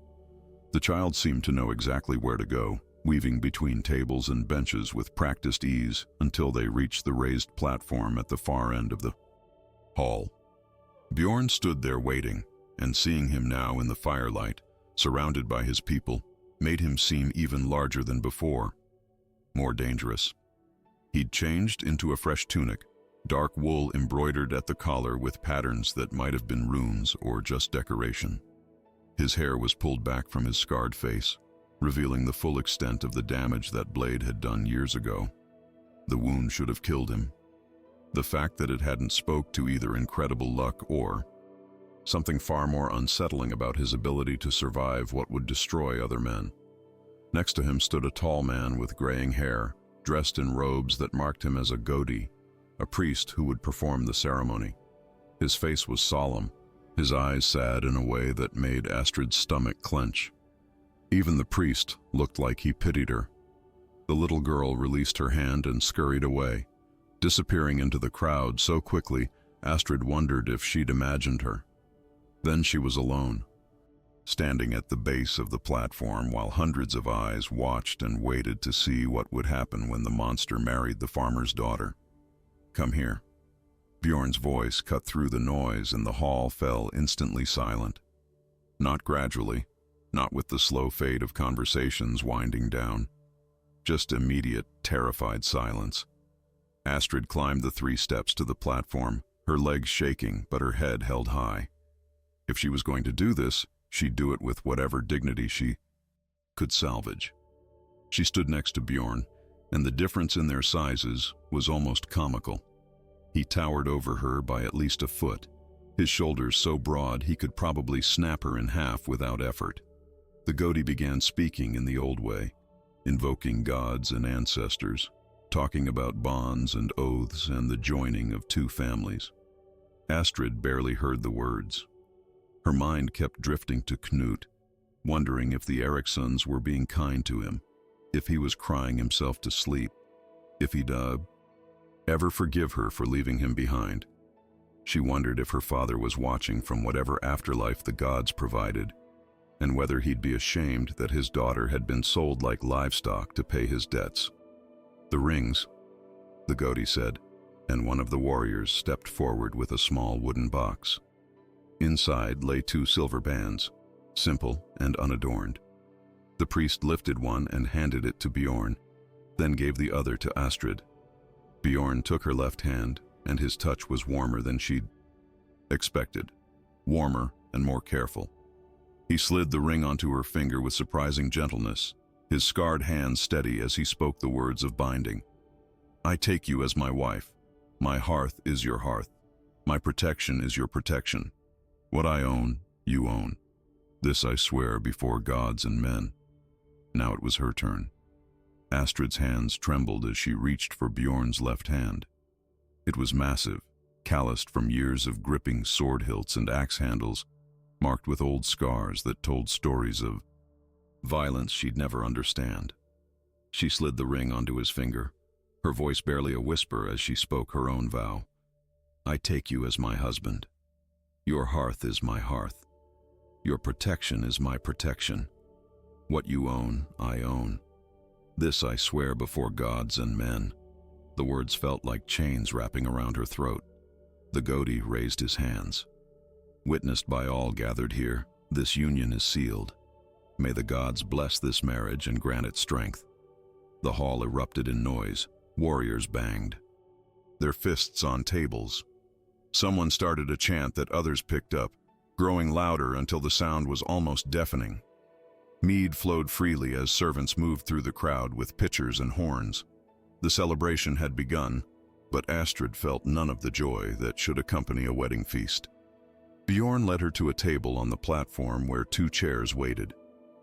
[SPEAKER 1] The child seemed to know exactly where to go, weaving between tables and benches with practiced ease until they reached the raised platform at the far end of the hall. Bjorn stood there waiting, and seeing him now in the firelight, surrounded by his people, made him seem even larger than before, more dangerous. He'd changed into a fresh tunic, dark wool embroidered at the collar with patterns that might have been runes or just decoration. His hair was pulled back from his scarred face, revealing the full extent of the damage that blade had done years ago. The wound should have killed him. The fact that it hadn't spoke to either incredible luck or something far more unsettling about his ability to survive what would destroy other men. Next to him stood a tall man with graying hair, dressed in robes that marked him as a Godi, a priest who would perform the ceremony. His face was solemn, his eyes sad in a way that made Astrid's stomach clench. Even the priest looked like he pitied her. The little girl released her hand and scurried away, disappearing into the crowd so quickly Astrid wondered if she'd imagined her. Then she was alone, standing at the base of the platform while hundreds of eyes watched and waited to see what would happen when the monster married the farmer's daughter. "Come here." Bjorn's voice cut through the noise and the hall fell instantly silent. Not gradually, not with the slow fade of conversations winding down. Just immediate, terrified silence. Astrid climbed the 3 steps to the platform, her legs shaking but her head held high. If she was going to do this, she'd do it with whatever dignity she could salvage. She stood next to Bjorn, and the difference in their sizes was almost comical. He towered over her by at least a foot, his shoulders so broad he could probably snap her in half without effort. The Godi began speaking in the old way, invoking gods and ancestors, talking about bonds and oaths and the joining of 2 families. Astrid barely heard the words. Her mind kept drifting to Knut, wondering if the Erikssons were being kind to him, if he was crying himself to sleep, if he'd ever forgive her for leaving him behind. She wondered if her father was watching from whatever afterlife the gods provided, and whether he'd be ashamed that his daughter had been sold like livestock to pay his debts. "The rings," the Godi said, and one of the warriors stepped forward with a small wooden box. Inside lay 2 silver bands, simple and unadorned. The priest lifted one and handed it to Bjorn, then gave the other to Astrid. Bjorn took her left hand, and his touch was warmer than she'd expected, warmer and more careful. He slid the ring onto her finger with surprising gentleness, his scarred hand steady as he spoke the words of binding. "I take you as my wife. My hearth is your hearth. My protection is your protection. What I own, you own. This I swear before gods and men." Now it was her turn. Astrid's hands trembled as she reached for Bjorn's left hand. It was massive, calloused from years of gripping sword hilts and axe handles, marked with old scars that told stories of violence she'd never understand. She slid the ring onto his finger, her voice barely a whisper as she spoke her own vow. "I take you as my husband. Your hearth is my hearth. Your protection is my protection. What you own, I own. This I swear before gods and men." The words felt like chains wrapping around her throat. The Godi raised his hands. "Witnessed by all gathered here, this union is sealed. May the gods bless this marriage and grant it strength." The hall erupted in noise. Warriors banged, their fists on tables. Someone started a chant that others picked up, growing louder until the sound was almost deafening. Mead flowed freely as servants moved through the crowd with pitchers and horns. The celebration had begun, but Astrid felt none of the joy that should accompany a wedding feast. Bjorn led her to a table on the platform where 2 chairs waited.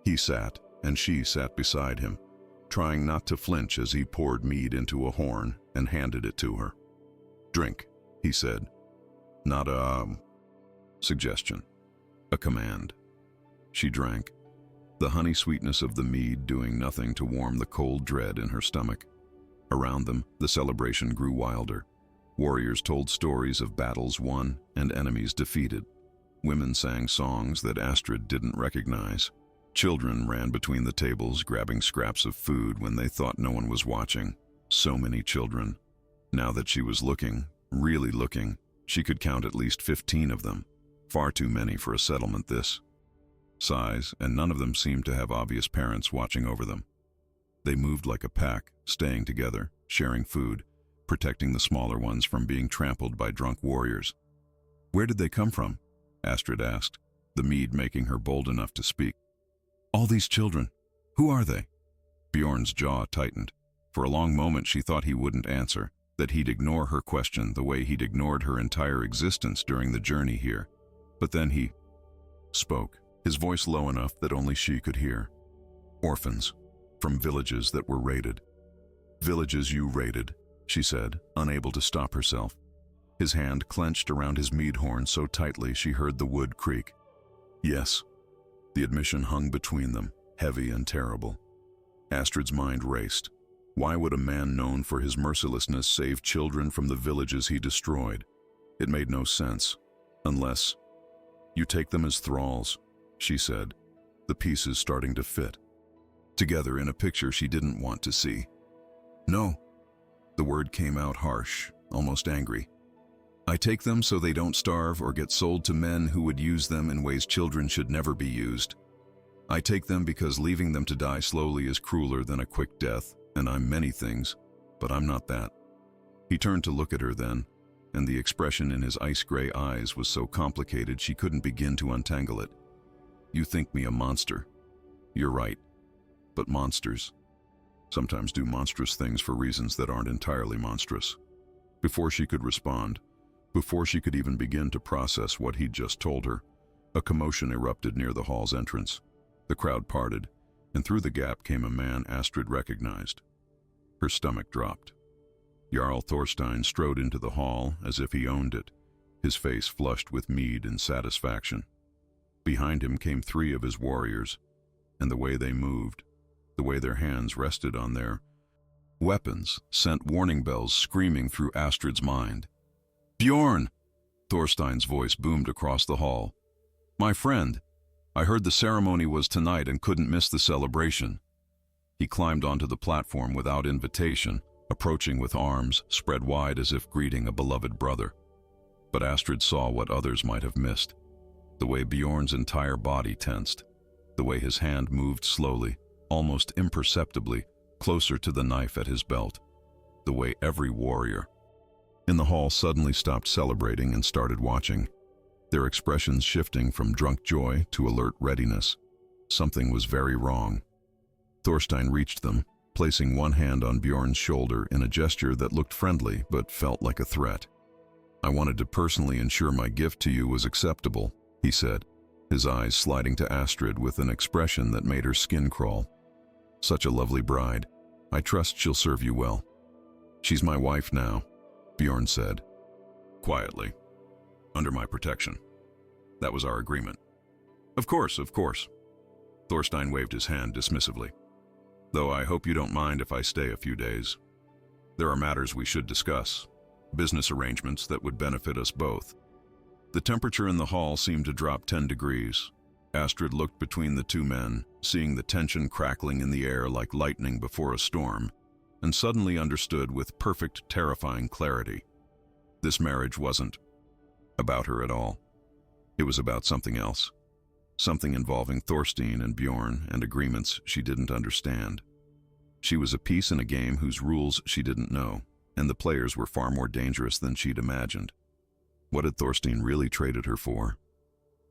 [SPEAKER 1] He sat, and she sat beside him, trying not to flinch as he poured mead into a horn and handed it to her. "Drink," he said. Not a suggestion, a command. She drank, the honey sweetness of the mead doing nothing to warm the cold dread in her stomach. Around them, the celebration grew wilder. Warriors told stories of battles won and enemies defeated. Women sang songs that Astrid didn't recognize. Children ran between the tables, grabbing scraps of food when they thought no one was watching. So many children. Now that she was looking, really looking, she could count at least 15 of them. Far too many for a settlement this size, and none of them seemed to have obvious parents watching over them. They moved like a pack, staying together, sharing food, protecting the smaller ones from being trampled by drunk warriors. "Where did they come from?" Astrid asked, the mead making her bold enough to speak. "All these children. Who are they?" Bjorn's jaw tightened. For a long moment she thought he wouldn't answer, that he'd ignore her question the way he'd ignored her entire existence during the journey here. But then he spoke, his voice low enough that only she could hear. "Orphans, from villages that were raided." "Villages you raided," she said, unable to stop herself. His hand clenched around his mead horn so tightly she heard the wood creak. "Yes." The admission hung between them, heavy and terrible. Astrid's mind raced. Why would a man known for his mercilessness save children from the villages he destroyed? It made no sense. Unless... "You take them as thralls," she said, the pieces starting to fit together in a picture she didn't want to see. "No." The word came out harsh, almost angry. "I take them so they don't starve or get sold to men who would use them in ways children should never be used. I take them because leaving them to die slowly is crueler than a quick death, and I'm many things, but I'm not that." He turned to look at her then, and the expression in his ice-gray eyes was so complicated she couldn't begin to untangle it. "You think me a monster. You're right. But monsters sometimes do monstrous things for reasons that aren't entirely monstrous." Before she could respond, before she could even begin to process what he'd just told her, a commotion erupted near the hall's entrance. The crowd parted, and through the gap came a man Astrid recognized. Her stomach dropped. Jarl Thorstein strode into the hall as if he owned it, his face flushed with mead and satisfaction. Behind him came 3 of his warriors, and the way they moved, the way their hands rested on their weapons, sent warning bells screaming through Astrid's mind. "Bjorn!" Thorstein's voice boomed across the hall. "My friend, I heard the ceremony was tonight and couldn't miss the celebration." He climbed onto the platform without invitation, approaching with arms spread wide as if greeting a beloved brother. But Astrid saw what others might have missed. The way Bjorn's entire body tensed, the way his hand moved slowly, almost imperceptibly, closer to the knife at his belt, the way every warrior in the hall suddenly stopped celebrating and started watching, their expressions shifting from drunk joy to alert readiness. Something was very wrong. Thorstein reached them, placing one hand on Bjorn's shoulder in a gesture that looked friendly but felt like a threat. "I wanted to personally ensure my gift to you was acceptable," he said, his eyes sliding to Astrid with an expression that made her skin crawl. "Such a lovely bride. I trust she'll serve you well." "She's my wife now," Bjorn said, quietly, "under my protection. That was our agreement." Of course. Thorstein waved his hand dismissively. "Though I hope you don't mind if I stay a few days. There are matters we should discuss, business arrangements that would benefit us both." The temperature in the hall seemed to drop 10 degrees. Astrid looked between the 2 men, seeing the tension crackling in the air like lightning before a storm, and suddenly understood with perfect, terrifying clarity. This marriage wasn't about her at all. It was about something else. Something involving Thorstein and Bjorn and agreements she didn't understand. She was a piece in a game whose rules she didn't know, and the players were far more dangerous than she'd imagined. What had Thorstein really traded her for?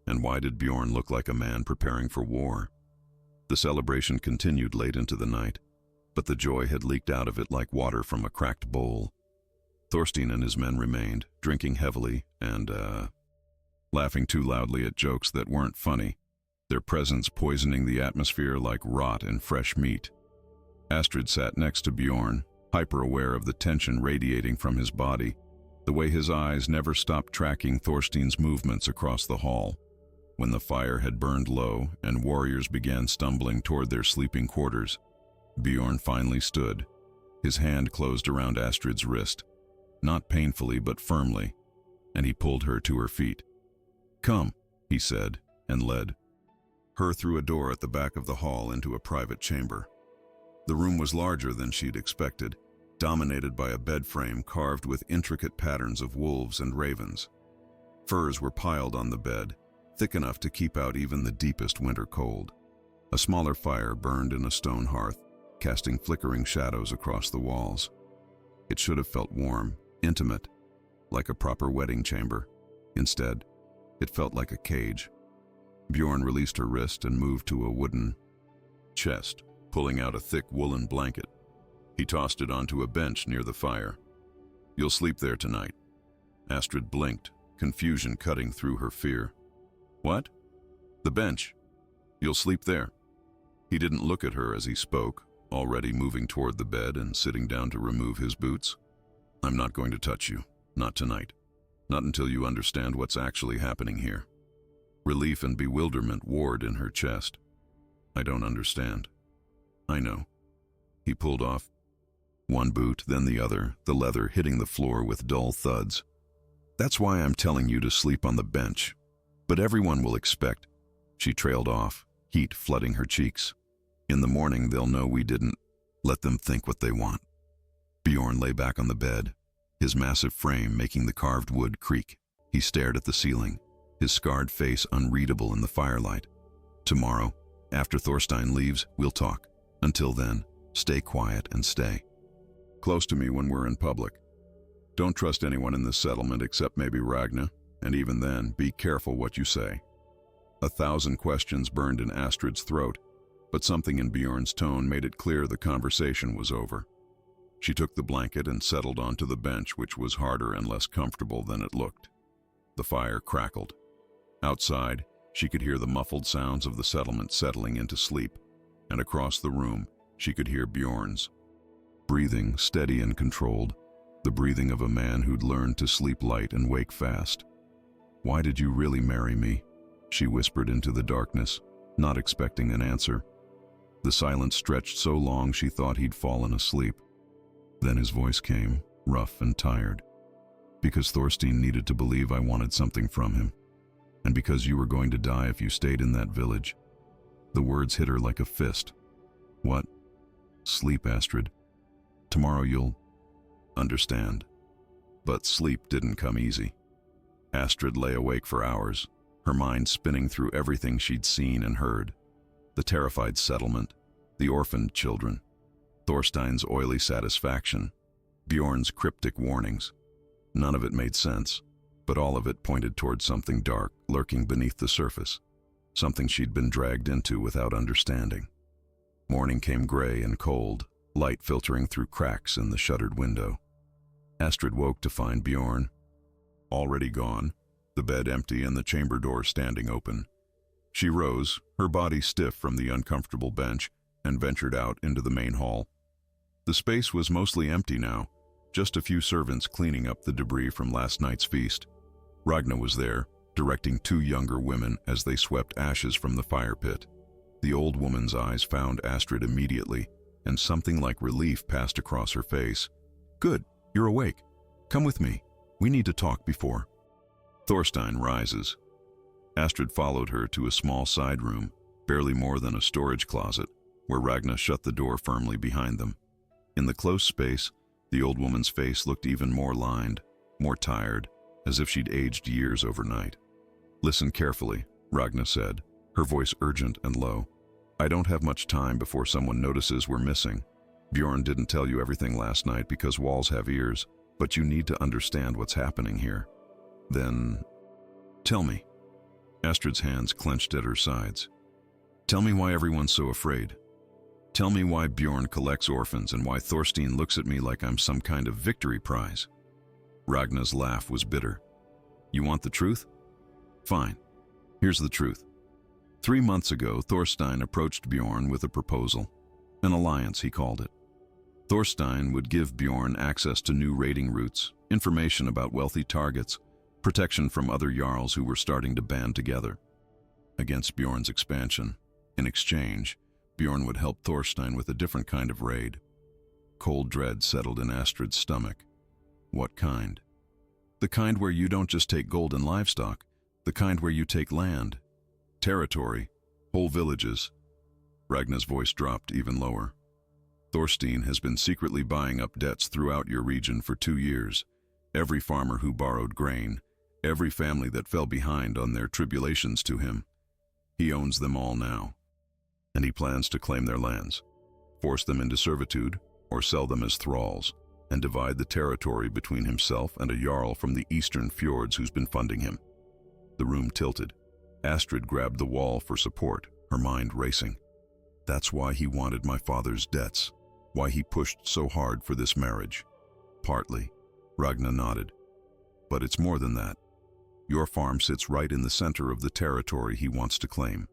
[SPEAKER 1] And why did Bjorn look like a man preparing for war? The celebration continued late into the night, but the joy had leaked out of it like water from a cracked bowl. Thorstein and his men remained, drinking heavily and, laughing too loudly at jokes that weren't funny, their presence poisoning the atmosphere like rot in fresh meat. Astrid sat next to Bjorn, hyper-aware of the tension radiating from his body, the way his eyes never stopped tracking Thorstein's movements across the hall. When the fire had burned low and warriors began stumbling toward their sleeping quarters, Bjorn finally stood. His hand closed around Astrid's wrist, not painfully but firmly, and he pulled her to her feet. "Come," he said, and led. her through a door at the back of the hall into a private chamber. The room was larger than she'd expected, dominated by a bed frame carved with intricate patterns of wolves and ravens. Furs were piled on the bed, thick enough to keep out even the deepest winter cold. A smaller fire burned in a stone hearth, casting flickering shadows across the walls. It should have felt warm, intimate, like a proper wedding chamber. Instead, it felt like a cage. Bjorn released her wrist and moved to a wooden chest, pulling out a thick woolen blanket. He tossed it onto a bench near the fire. "You'll sleep there tonight." Astrid blinked, confusion cutting through her fear. "What?" "The bench. You'll sleep there." He didn't look at her as he spoke, already moving toward the bed and sitting down to remove his boots. "I'm not going to touch you. Not tonight. Not until you understand what's actually happening here." Relief and bewilderment warred in her chest. "I don't understand." "I know." He pulled off one boot, then the other, the leather hitting the floor with dull thuds. "That's why I'm telling you to sleep on the bench. But everyone will expect." She trailed off, heat flooding her cheeks. "In the morning they'll know we didn't. Let them think what they want." Bjorn lay back on the bed, his massive frame making the carved wood creak. He stared at the ceiling, his scarred face unreadable in the firelight. "Tomorrow, after Thorstein leaves, we'll talk. Until then, stay quiet and stay close to me when we're in public. Don't trust anyone in this settlement except maybe Ragna, and even then, be careful what you say." 1,000 questions burned in Astrid's throat, but something in Bjorn's tone made it clear the conversation was over. She took the blanket and settled onto the bench, which was harder and less comfortable than it looked. The fire crackled. Outside, she could hear the muffled sounds of the settlement settling into sleep, and across the room, she could hear Bjorn's breathing, steady and controlled, the breathing of a man who'd learned to sleep light and wake fast. "Why did you really marry me?" she whispered into the darkness, not expecting an answer. The silence stretched so long she thought he'd fallen asleep. Then his voice came, rough and tired. "Because Thorstein needed to believe I wanted something from him. And because you were going to die if you stayed in that village." The words hit her like a fist. "What?" "Sleep, Astrid. Tomorrow you'll understand." But sleep didn't come easy. Astrid lay awake for hours, her mind spinning through everything she'd seen and heard. The terrified settlement, the orphaned children, Thorstein's oily satisfaction, Bjorn's cryptic warnings. None of it made sense, but all of it pointed toward something dark lurking beneath the surface, something she'd been dragged into without understanding. Morning came gray and cold, light filtering through cracks in the shuttered window. Astrid woke to find Bjorn already gone, the bed empty and the chamber door standing open. She rose, her body stiff from the uncomfortable bench, and ventured out into the main hall. The space was mostly empty now, just a few servants cleaning up the debris from last night's feast. Ragna was there, directing 2 younger women as they swept ashes from the fire pit. The old woman's eyes found Astrid immediately, and something like relief passed across her face. "Good, you're awake. Come with me. We need to talk before." Thorstein rises. Astrid followed her to a small side room, barely more than a storage closet, where Ragna shut the door firmly behind them. In the close space, the old woman's face looked even more lined, more tired, as if she'd aged years overnight. "Listen carefully," Ragna said, her voice urgent and low. "I don't have much time before someone notices we're missing. Bjorn didn't tell you everything last night because walls have ears, but you need to understand what's happening here." "Then, tell me." Astrid's hands clenched at her sides. "Tell me why everyone's so afraid. Tell me why Bjorn collects orphans and why Thorstein looks at me like I'm some kind of victory prize." Ragna's laugh was bitter. "You want the truth? Fine. Here's the truth. 3 months ago, Thorstein approached Bjorn with a proposal. An alliance, he called it. Thorstein would give Bjorn access to new raiding routes, information about wealthy targets, protection from other jarls who were starting to band together against Bjorn's expansion. In exchange, Bjorn would help Thorstein with a different kind of raid. Cold dread settled in Astrid's stomach. What kind? The kind where you don't just take gold and livestock, the kind where you take land, territory, Whole villages. Ragnar's voice dropped even lower. Thorstein has been secretly buying up debts throughout your region for 2 years. Every farmer who borrowed grain, every family that fell behind on their tribulations to him. He owns them all now. And he plans to claim their lands, force them into servitude, or sell them as thralls, and divide the territory between himself and a jarl from the eastern fjords who's been funding him. The room tilted. Astrid grabbed the wall for support, her mind racing. That's why he wanted my father's debts, why he pushed so hard for this marriage. Partly. Ragnar nodded. But it's more than that. Your farm sits right in the center of the territory he wants to claim.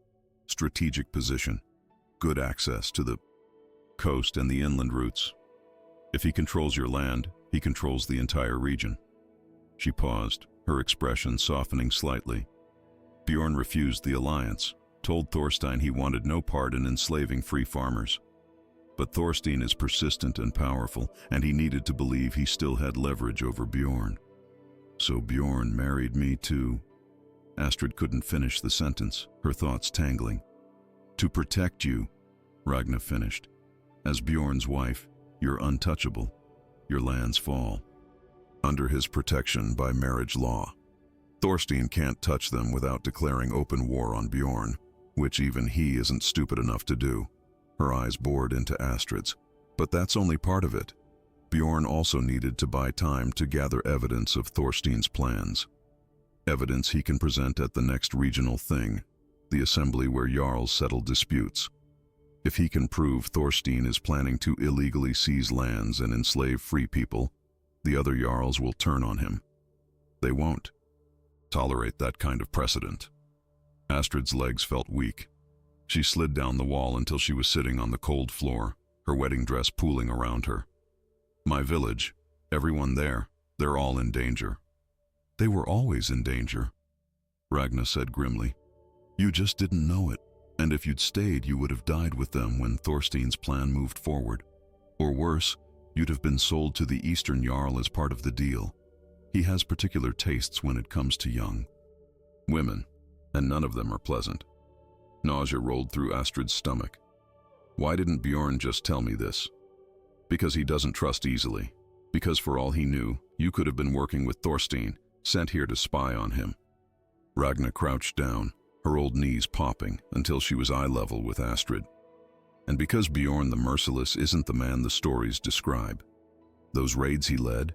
[SPEAKER 1] Strategic position, good access to the coast and the inland routes. If he controls your land, he controls the entire region. She paused, her expression softening slightly. Bjorn refused the alliance, told Thorstein he wanted no part in enslaving free farmers. But Thorstein is persistent and powerful, and he needed to believe he still had leverage over Bjorn. So Bjorn married me too. Astrid couldn't finish the sentence, her thoughts tangling. To protect you, Ragnar finished. As Bjorn's wife, you're untouchable. Your lands fall. Under his protection by marriage law. Thorstein can't touch them without declaring open war on Bjorn, which even he isn't stupid enough to do. Her eyes bored into Astrid's. But that's only part of it. Bjorn also needed to buy time to gather evidence of Thorstein's plans. Evidence he can present at the next regional thing, the assembly where jarls settle disputes. If he can prove Thorstein is planning to illegally seize lands and enslave free people, the other jarls will turn on him. They won't tolerate that kind of precedent. Astrid's legs felt weak. She slid down the wall until she was sitting on the cold floor, her wedding dress pooling around her. My village, everyone there, they're all in danger. They were always in danger, Ragnar said grimly. You just didn't know it, and if you'd stayed, you would have died with them when Thorstein's plan moved forward. Or worse, you'd have been sold to the Eastern Jarl as part of the deal. He has particular tastes when it comes to young women, and none of them are pleasant. Nausea rolled through Astrid's stomach. Why didn't Bjorn just tell me this? Because he doesn't trust easily. Because for all he knew, you could have been working with Thorstein, sent here to spy on him. Ragnar crouched down, her old knees popping until she was eye level with Astrid. And because Bjorn the Merciless isn't the man the stories describe. Those raids he led,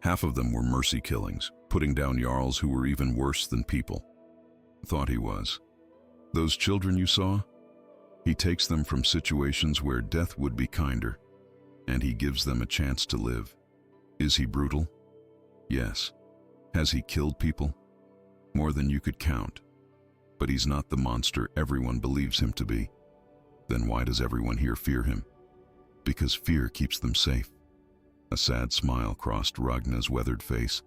[SPEAKER 1] half of them were mercy killings, putting down jarls who were even worse than people. Thought he was. Those children you saw? He takes them from situations where death would be kinder, and he gives them a chance to live. Is he brutal? Yes. Has he killed people? More than you could count. But he's not the monster everyone believes him to be. Then why does everyone here fear him? Because fear keeps them safe. A sad smile crossed Ragnar's weathered face.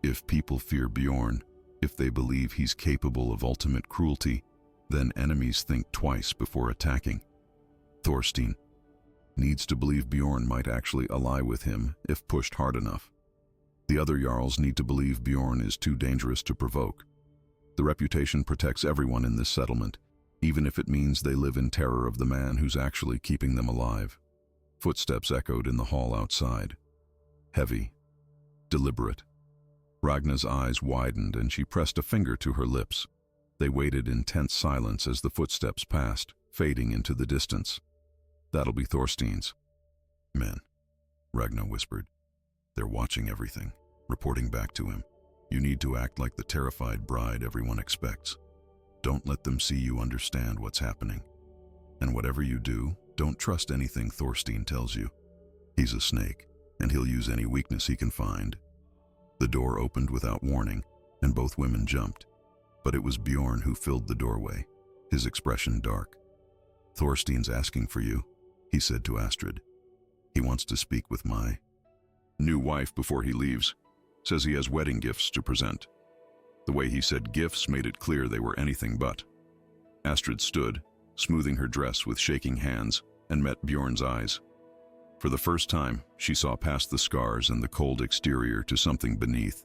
[SPEAKER 1] If people fear Bjorn, if they believe he's capable of ultimate cruelty, then enemies think twice before attacking. Thorstein needs to believe Bjorn might actually ally with him if pushed hard enough. The other jarls need to believe Bjorn is too dangerous to provoke. The reputation protects everyone in this settlement, even if it means they live in terror of the man who's actually keeping them alive. Footsteps echoed in the hall outside. Heavy, deliberate. Ragnar's eyes widened and she pressed a finger to her lips. They waited in tense silence as the footsteps passed, fading into the distance. That'll be Thorstein's men, Ragnar whispered. They're watching everything, reporting back to him. You need to act like the terrified bride everyone expects. Don't let them see you understand what's happening. And whatever you do, don't trust anything Thorstein tells you. He's a snake, and he'll use any weakness he can find. The door opened without warning, and both women jumped. But it was Bjorn who filled the doorway, his expression dark. Thorstein's asking for you, he said to Astrid. He wants to speak with my new wife before he leaves. Says he has wedding gifts to present. The way he said gifts made it clear they were anything but. Astrid stood, smoothing her dress with shaking hands, and met Bjorn's eyes. For the first time, she saw past the scars and the cold exterior to something beneath.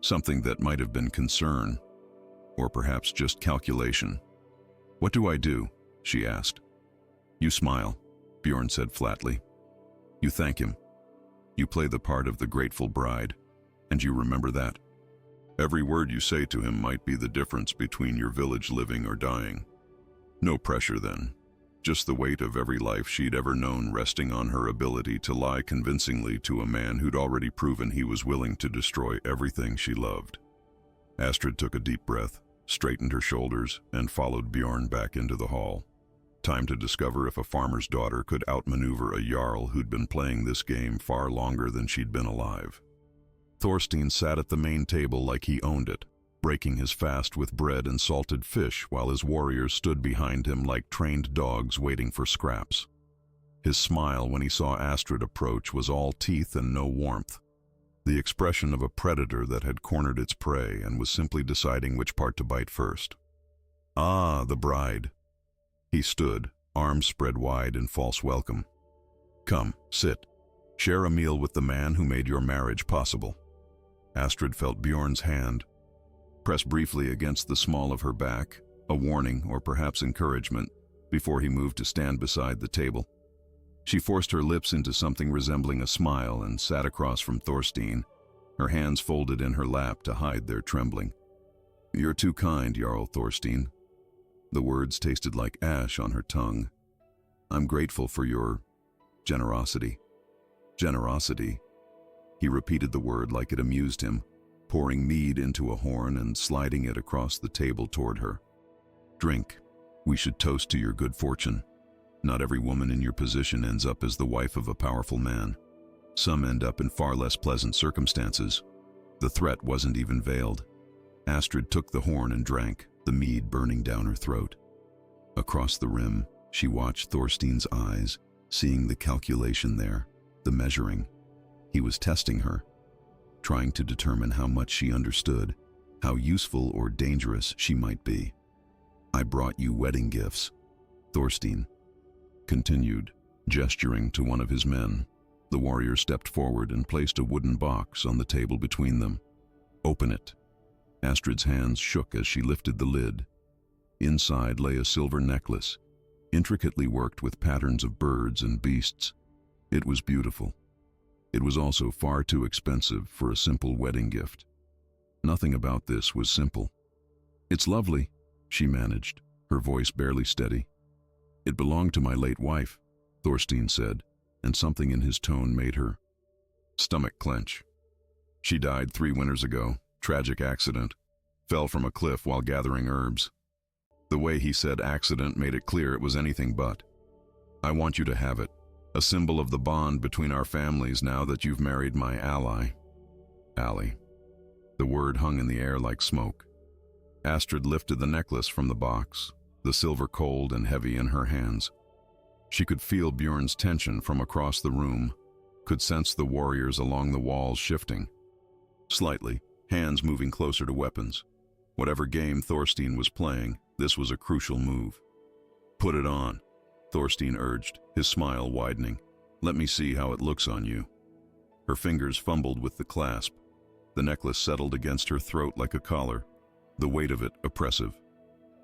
[SPEAKER 1] Something that might have been concern, or perhaps just calculation. "What do I do?" she asked. "You smile," Bjorn said flatly. "You thank him. You play the part of the grateful bride, and you remember that. Every word you say to him might be the difference between your village living or dying. No pressure then, just the weight of every life she'd ever known resting on her ability to lie convincingly to a man who'd already proven he was willing to destroy everything she loved." Astrid took a deep breath, straightened her shoulders, and followed Bjorn back into the hall. Time to discover if a farmer's daughter could outmaneuver a jarl who'd been playing this game far longer than she'd been alive. Thorstein sat at the main table like he owned it, breaking his fast with bread and salted fish while his warriors stood behind him like trained dogs waiting for scraps. His smile when he saw Astrid approach was all teeth and no warmth, the expression of a predator that had cornered its prey and was simply deciding which part to bite first. "Ah, the bride." He stood, arms spread wide in false welcome. "Come, sit. Share a meal with the man who made your marriage possible." Astrid felt Bjorn's hand press briefly against the small of her back, a warning or perhaps encouragement, before he moved to stand beside the table. She forced her lips into something resembling a smile and sat across from Thorstein, her hands folded in her lap to hide their trembling. "You're too kind, Jarl Thorstein." The words tasted like ash on her tongue. "I'm grateful for your generosity." Generosity? He repeated the word like it amused him, pouring mead into a horn and sliding it across the table toward her. "Drink. We should toast to your good fortune. Not every woman in your position ends up as the wife of a powerful man. Some end up in far less pleasant circumstances." The threat wasn't even veiled. Astrid took the horn and drank, the mead burning down her throat. Across the rim, she watched Thorstein's eyes, seeing the calculation there, the measuring. He was testing her, trying to determine how much she understood, how useful or dangerous she might be. "I brought you wedding gifts," Thorstein continued, gesturing to one of his men. The warrior stepped forward and placed a wooden box on the table between them. "Open it." Astrid's hands shook as she lifted the lid. Inside lay a silver necklace, intricately worked with patterns of birds and beasts. It was beautiful. It was also far too expensive for a simple wedding gift. Nothing about this was simple. "It's lovely," she managed, her voice barely steady. "It belonged to my late wife," Thorstein said, and something in his tone made her stomach clench. "She died 3 winters ago, tragic accident. Fell from a cliff while gathering herbs." The way he said accident made it clear it was anything but. "I want you to have it. A symbol of the bond between our families now that you've married my ally." Ally. The word hung in the air like smoke. Astrid lifted the necklace from the box, the silver cold and heavy in her hands. She could feel Bjorn's tension from across the room, could sense the warriors along the walls shifting. Slightly, hands moving closer to weapons. Whatever game Thorstein was playing, this was a crucial move. "Put it on," Thorstein urged, his smile widening. "Let me see how it looks on you." Her fingers fumbled with the clasp. The necklace settled against her throat like a collar, the weight of it oppressive.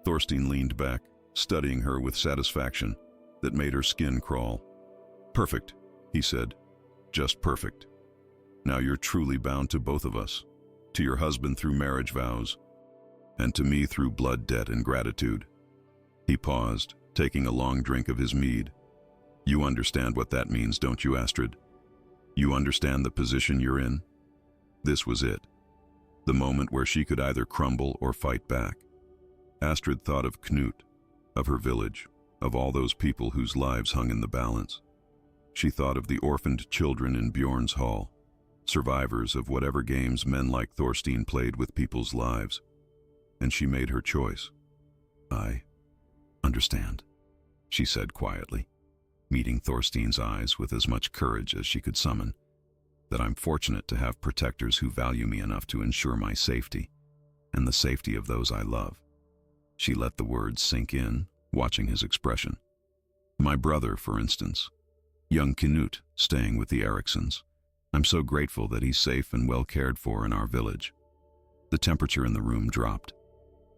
[SPEAKER 1] Thorstein leaned back, studying her with satisfaction that made her skin crawl. "Perfect," he said. "Just perfect. Now you're truly bound to both of us, to your husband through marriage vows, and to me through blood debt and gratitude." He paused, taking a long drink of his mead. "You understand what that means, don't you, Astrid? You understand the position you're in?" This was it. The moment where she could either crumble or fight back. Astrid thought of Knut, of her village, of all those people whose lives hung in the balance. She thought of the orphaned children in Bjorn's hall, survivors of whatever games men like Thorstein played with people's lives. And she made her choice. "I understand," she said quietly, meeting Thorstein's eyes with as much courage as she could summon. "That I'm fortunate to have protectors who value me enough to ensure my safety, and the safety of those I love." She let the words sink in, watching his expression. "My brother, for instance. Young Knut, staying with the Ericssons. I'm so grateful that he's safe and well cared for in our village." The temperature in the room dropped.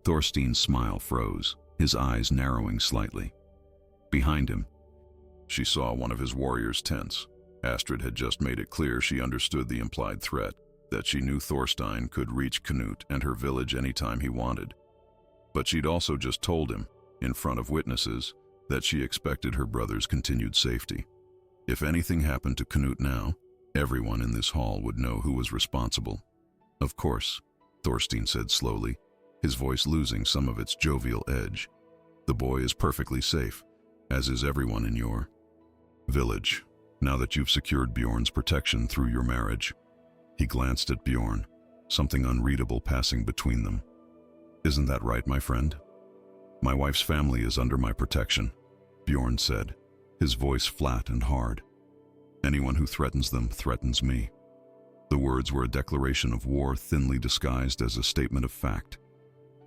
[SPEAKER 1] Thorstein's smile froze. his eyes narrowing slightly. Behind him, she saw one of his warriors tense. Astrid had just made it clear she understood the implied threat, that she knew Thorstein could reach Canute and her village anytime he wanted. But she'd also just told him, in front of witnesses, that she expected her brother's continued safety. If anything happened to Canute now, everyone in this hall would know who was responsible. Of course, Thorstein said slowly, his voice losing some of its jovial edge. The boy is perfectly safe, as is everyone in your village, now that you've secured Bjorn's protection through your marriage. He glanced at Bjorn, something unreadable passing between them. Isn't that right, my friend? My wife's family is under my protection, Bjorn said, his voice flat and hard. Anyone who threatens them threatens me. The words were a declaration of war thinly disguised as a statement of fact.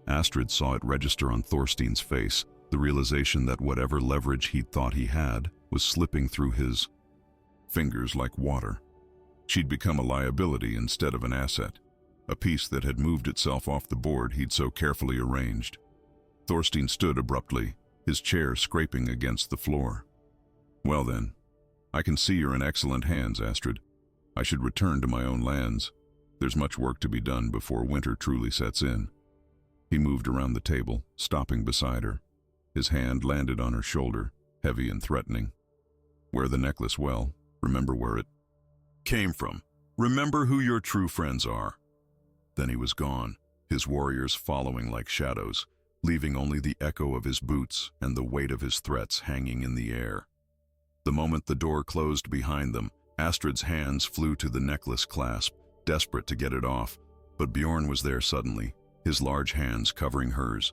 [SPEAKER 1] Astrid saw it register on Thorstein's face, the realization that whatever leverage he'd thought he had was slipping through his fingers like water. She'd become a liability instead of an asset, a piece that had moved itself off the board he'd so carefully arranged. Thorstein stood abruptly, his chair scraping against the floor. Well then, I can see you're in excellent hands, Astrid. I should return to my own lands. There's much work to be done before winter truly sets in. He moved around the table, stopping beside her. His hand landed on her shoulder, heavy and threatening. Wear the necklace well. Remember where it came from. Remember who your true friends are. Then he was gone, his warriors following like shadows, leaving only the echo of his boots and the weight of his threats hanging in the air. The moment the door closed behind them, Astrid's hands flew to the necklace clasp, desperate to get it off, but Bjorn was there suddenly, his large hands covering hers.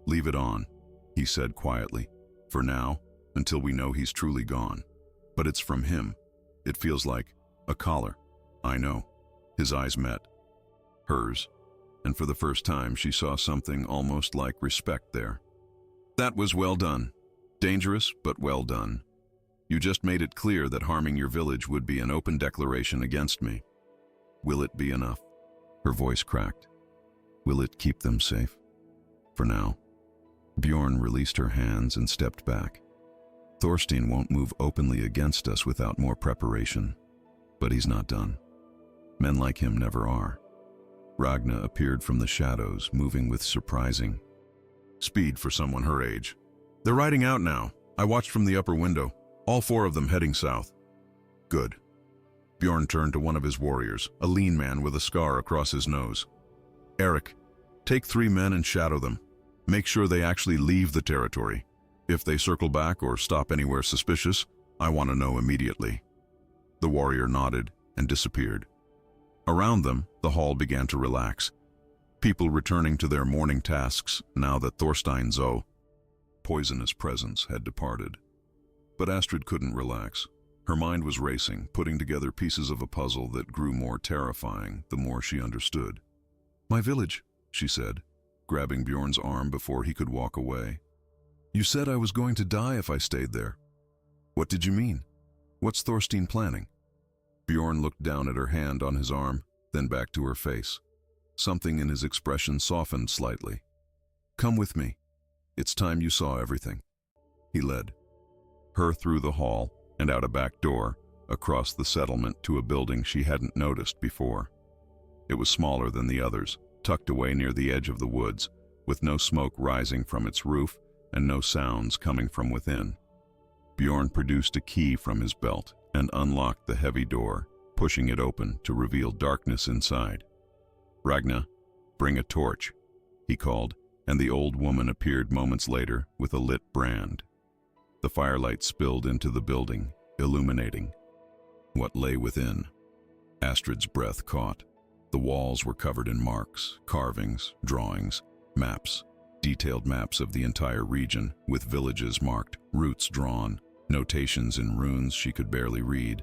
[SPEAKER 1] Leave it on, he said quietly, for now, until we know he's truly gone. But it's from him. It feels like a collar. I know. His eyes met hers, and for the first time she saw something almost like respect there. That was well done. Dangerous, but well done. You just made it clear that harming your village would be an open declaration against me. Will it be enough? Her voice cracked. Will it keep them safe? For now. Bjorn released her hands and stepped back. Thorstein won't move openly against us without more preparation. But he's not done. Men like him never are. Ragna appeared from the shadows, moving with surprising speed for someone her age. They're riding out now. I watched from the upper window. All 4 of them heading south. Good. Bjorn turned to one of his warriors, a lean man with a scar across his nose. Eric, take 3 men and shadow them. Make sure they actually leave the territory. If they circle back or stop anywhere suspicious, I want to know immediately. The warrior nodded and disappeared. Around them, the hall began to relax. People returning to their morning tasks now that Thorstein's poisonous presence had departed. But Astrid couldn't relax. Her mind was racing, putting together pieces of a puzzle that grew more terrifying the more she understood. My village, she said, grabbing Bjorn's arm before he could walk away. You said I was going to die if I stayed there. What did you mean? What's Thorstein planning? Bjorn looked down at her hand on his arm, then back to her face. Something in his expression softened slightly. Come with me. It's time you saw everything. He led her through the hall and out a back door, across the settlement to a building she hadn't noticed before. It was smaller than the others, tucked away near the edge of the woods, with no smoke rising from its roof and no sounds coming from within. Bjorn produced a key from his belt and unlocked the heavy door, pushing it open to reveal darkness inside. Ragna, bring a torch, he called, and the old woman appeared moments later with a lit brand. The firelight spilled into the building, illuminating what lay within. Astrid's breath caught. The walls were covered in marks, carvings, drawings, maps, detailed maps of the entire region, with villages marked, routes drawn, notations in runes she could barely read.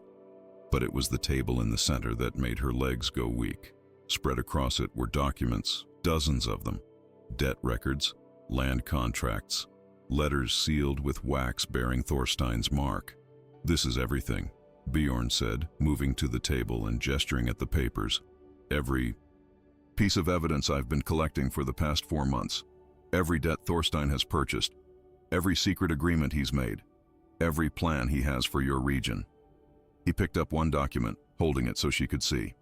[SPEAKER 1] But it was the table in the center that made her legs go weak. Spread across it were documents, dozens of them, debt records, land contracts, letters sealed with wax bearing Thorstein's mark. This is everything, Bjorn said, moving to the table and gesturing at the papers. Every piece of evidence I've been collecting for the past 4 months. Every debt Thorstein has purchased, every secret agreement he's made, every plan he has for your region. He picked up one document, holding it so she could see.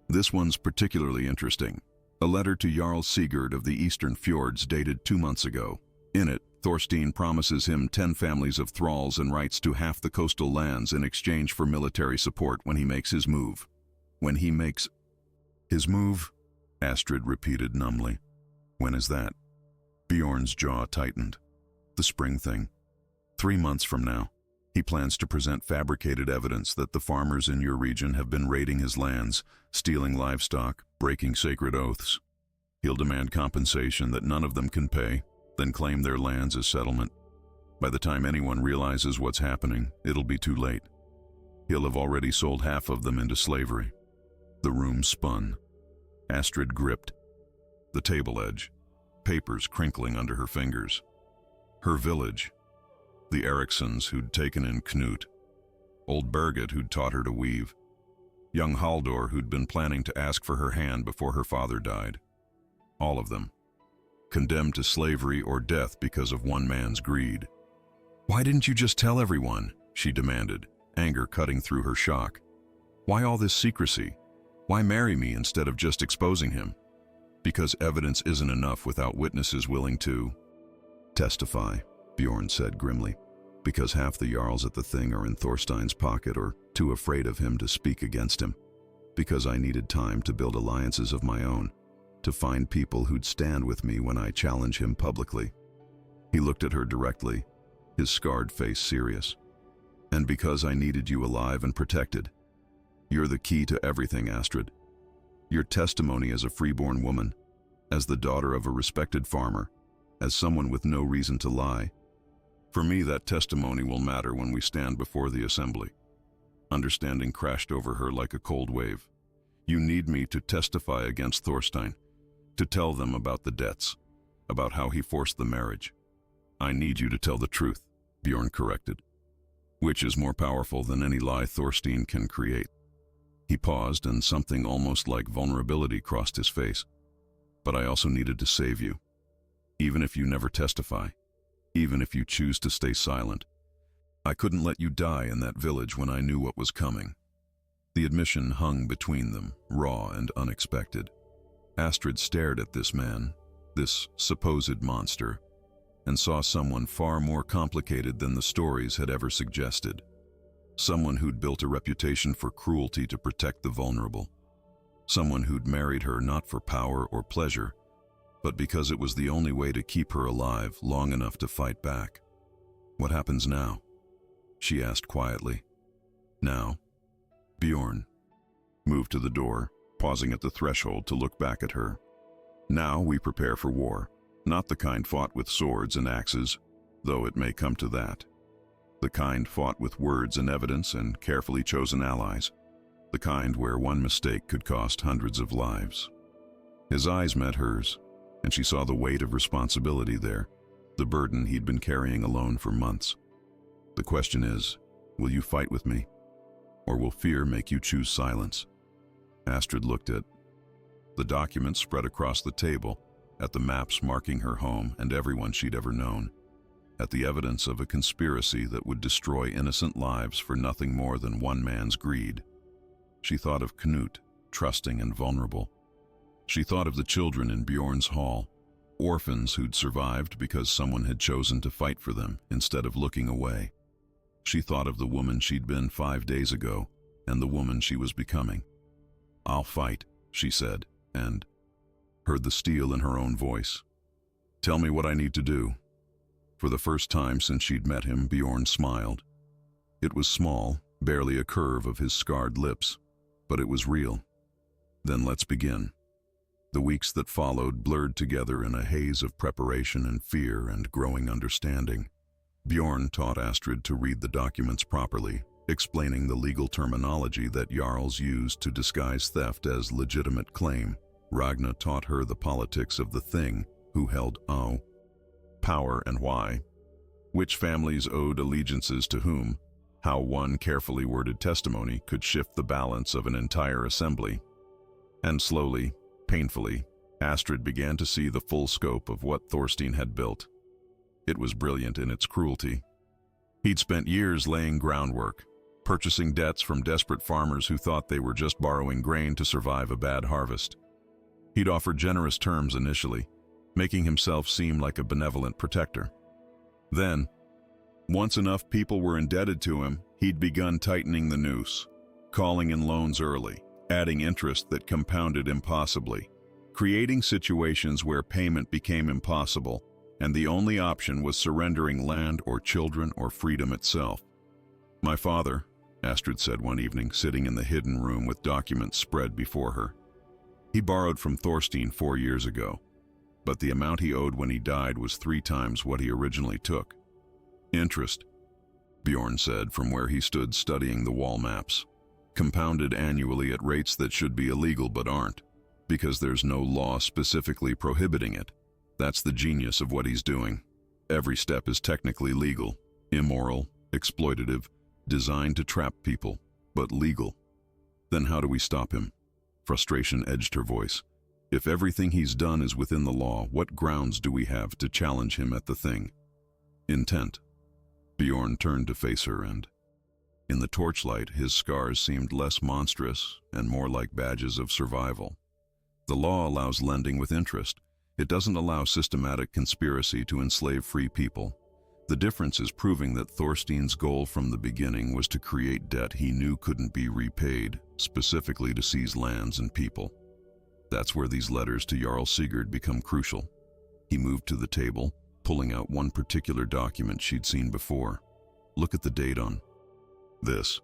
[SPEAKER 1] This one's particularly interesting. A letter to Jarl Sigurd of the Eastern Fjords dated 2 months ago. In it, Thorstein promises him 10 families of thralls and rights to half the coastal lands in exchange for military support when he makes his move. When he makes his move? Astrid repeated numbly. When is that? Bjorn's jaw tightened. The spring thing. 3 months from now. He plans to present fabricated evidence that the farmers in your region have been raiding his lands, stealing livestock, breaking sacred oaths. He'll demand compensation that none of them can pay, then claim their lands as settlement. By the time anyone realizes what's happening, it'll be too late. He'll have already sold half of them into slavery. The room spun. Astrid gripped the table edge, papers crinkling under her fingers. Her village, the Ericssons who'd taken in Knut, old Birgit who'd taught her to weave, young Haldor who'd been planning to ask for her hand before her father died. All of them, condemned to slavery or death because of one man's greed. Why didn't you just tell everyone? She demanded, anger cutting through her shock. Why all this secrecy? Why marry me instead of just exposing him? Because evidence isn't enough without witnesses willing to testify, Bjorn said grimly. Because half the Jarls at the thing are in Thorstein's pocket or too afraid of him to speak against him. Because I needed time to build alliances of my own, to find people who'd stand with me when I challenge him publicly. He looked at her directly, his scarred face serious. And because I needed you alive and protected. You're the key to everything, Astrid. Your testimony as a freeborn woman, as the daughter of a respected farmer, as someone with no reason to lie. For me, that testimony will matter when we stand before the assembly. Understanding crashed over her like a cold wave. You need me to testify against Thorstein, to tell them about the debts, about how he forced the marriage. I need you to tell the truth, Bjorn corrected. Which is more powerful than any lie Thorstein can create. He paused and something almost like vulnerability crossed his face. But I also needed to save you. Even if you never testify, even if you choose to stay silent. I couldn't let you die in that village when I knew what was coming. The admission hung between them, raw and unexpected. Astrid stared at this man, this supposed monster, and saw someone far more complicated than the stories had ever suggested. Someone who'd built a reputation for cruelty to protect the vulnerable. Someone who'd married her not for power or pleasure, but because it was the only way to keep her alive long enough to fight back. What happens now? She asked quietly. Now? Bjorn moved to the door, pausing at the threshold to look back at her. Now we prepare for war, not the kind fought with swords and axes, though it may come to that. The kind fought with words and evidence and carefully chosen allies. The kind where one mistake could cost hundreds of lives. His eyes met hers, and she saw the weight of responsibility there, the burden he'd been carrying alone for months. The question is, will you fight with me? Or will fear make you choose silence? Astrid looked at the documents spread across the table, at the maps marking her home and everyone she'd ever known, at the evidence of a conspiracy that would destroy innocent lives for nothing more than one man's greed. She thought of Knut, trusting and vulnerable. She thought of the children in Bjorn's hall, orphans who'd survived because someone had chosen to fight for them instead of looking away. She thought of the woman she'd been 5 days ago and the woman she was becoming. I'll fight, she said, and heard the steel in her own voice. Tell me what I need to do. For the first time since she'd met him, Bjorn smiled. It was small, barely a curve of his scarred lips, but it was real. Then let's begin. The weeks that followed blurred together in a haze of preparation and fear and growing understanding. Bjorn taught Astrid to read the documents properly, explaining the legal terminology that Jarls used to disguise theft as legitimate claim. Ragna taught her the politics of the thing, who held power and why, which families owed allegiances to whom, how one carefully worded testimony could shift the balance of an entire assembly. And slowly, painfully, Astrid began to see the full scope of what Thorstein had built. It was brilliant in its cruelty. He'd spent years laying groundwork, purchasing debts from desperate farmers who thought they were just borrowing grain to survive a bad harvest. He'd offered generous terms initially, making himself seem like a benevolent protector. Then, once enough people were indebted to him, he'd begun tightening the noose, calling in loans early, adding interest that compounded impossibly, creating situations where payment became impossible, and the only option was surrendering land or children or freedom itself. "My father," Astrid said one evening, sitting in the hidden room with documents spread before her. "He borrowed from Thorstein 4 years ago, but the amount he owed when he died was 3 times what he originally took. Interest," Bjorn said from where he stood studying the wall maps, "compounded annually at rates that should be illegal but aren't, because there's no law specifically prohibiting it. That's the genius of what he's doing. Every step is technically legal, immoral, exploitative, designed to trap people, but legal. Then how do we stop him?" Frustration edged her voice. "If everything he's done is within the law, what grounds do we have to challenge him at the thing?" "Intent." Bjorn turned to face her, and in the torchlight his scars seemed less monstrous and more like badges of survival. "The law allows lending with interest. It doesn't allow systematic conspiracy to enslave free people. The difference is proving that Thorstein's goal from the beginning was to create debt he knew couldn't be repaid, specifically to seize lands and people. That's where these letters to Jarl Sigurd become crucial." He moved to the table, pulling out one particular document she'd seen before. "Look at the date on this.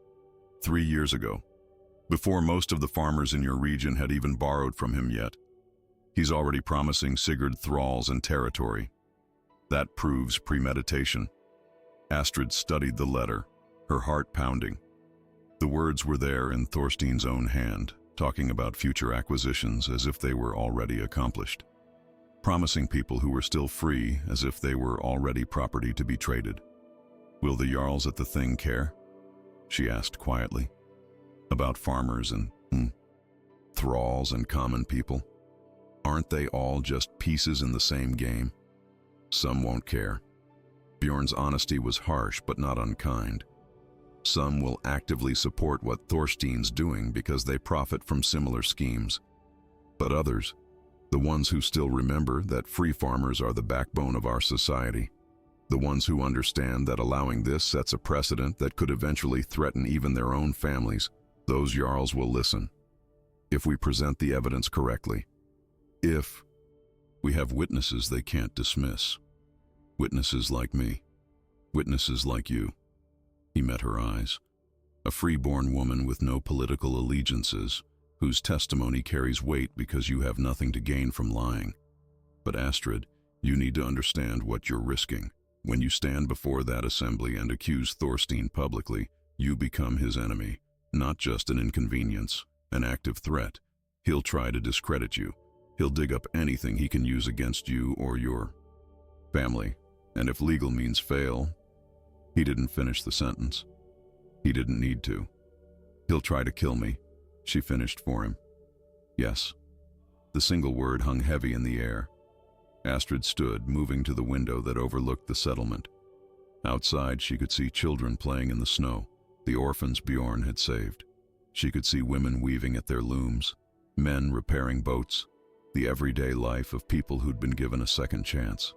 [SPEAKER 1] 3 years ago, before most of the farmers in your region had even borrowed from him yet. He's already promising Sigurd thralls and territory. That proves premeditation." Astrid studied the letter, her heart pounding. The words were there in Thorstein's own hand, talking about future acquisitions as if they were already accomplished. Promising people who were still free as if they were already property to be traded. "Will the Jarls at the thing care?" she asked quietly. "About farmers and thralls and common people? Aren't they all just pieces in the same game? Some won't care." Bjorn's honesty was harsh but not unkind. "Some will actively support what Thorstein's doing because they profit from similar schemes. But others, the ones who still remember that free farmers are the backbone of our society, the ones who understand that allowing this sets a precedent that could eventually threaten even their own families, those Jarls will listen. If we present the evidence correctly. If we have witnesses they can't dismiss. Witnesses like me. Witnesses like you." He met her eyes. "A free-born woman with no political allegiances, whose testimony carries weight because you have nothing to gain from lying. But Astrid, you need to understand what you're risking. When you stand before that assembly and accuse Thorstein publicly, you become his enemy, not just an inconvenience, an active threat. He'll try to discredit you. He'll dig up anything he can use against you or your family. And if legal means fail..." He didn't finish the sentence. He didn't need to. "He'll try to kill me," she finished for him. "Yes." The single word hung heavy in the air. Astrid stood, moving to the window that overlooked the settlement. Outside, she could see children playing in the snow, the orphans Bjorn had saved. She could see women weaving at their looms, men repairing boats, the everyday life of people who'd been given a second chance.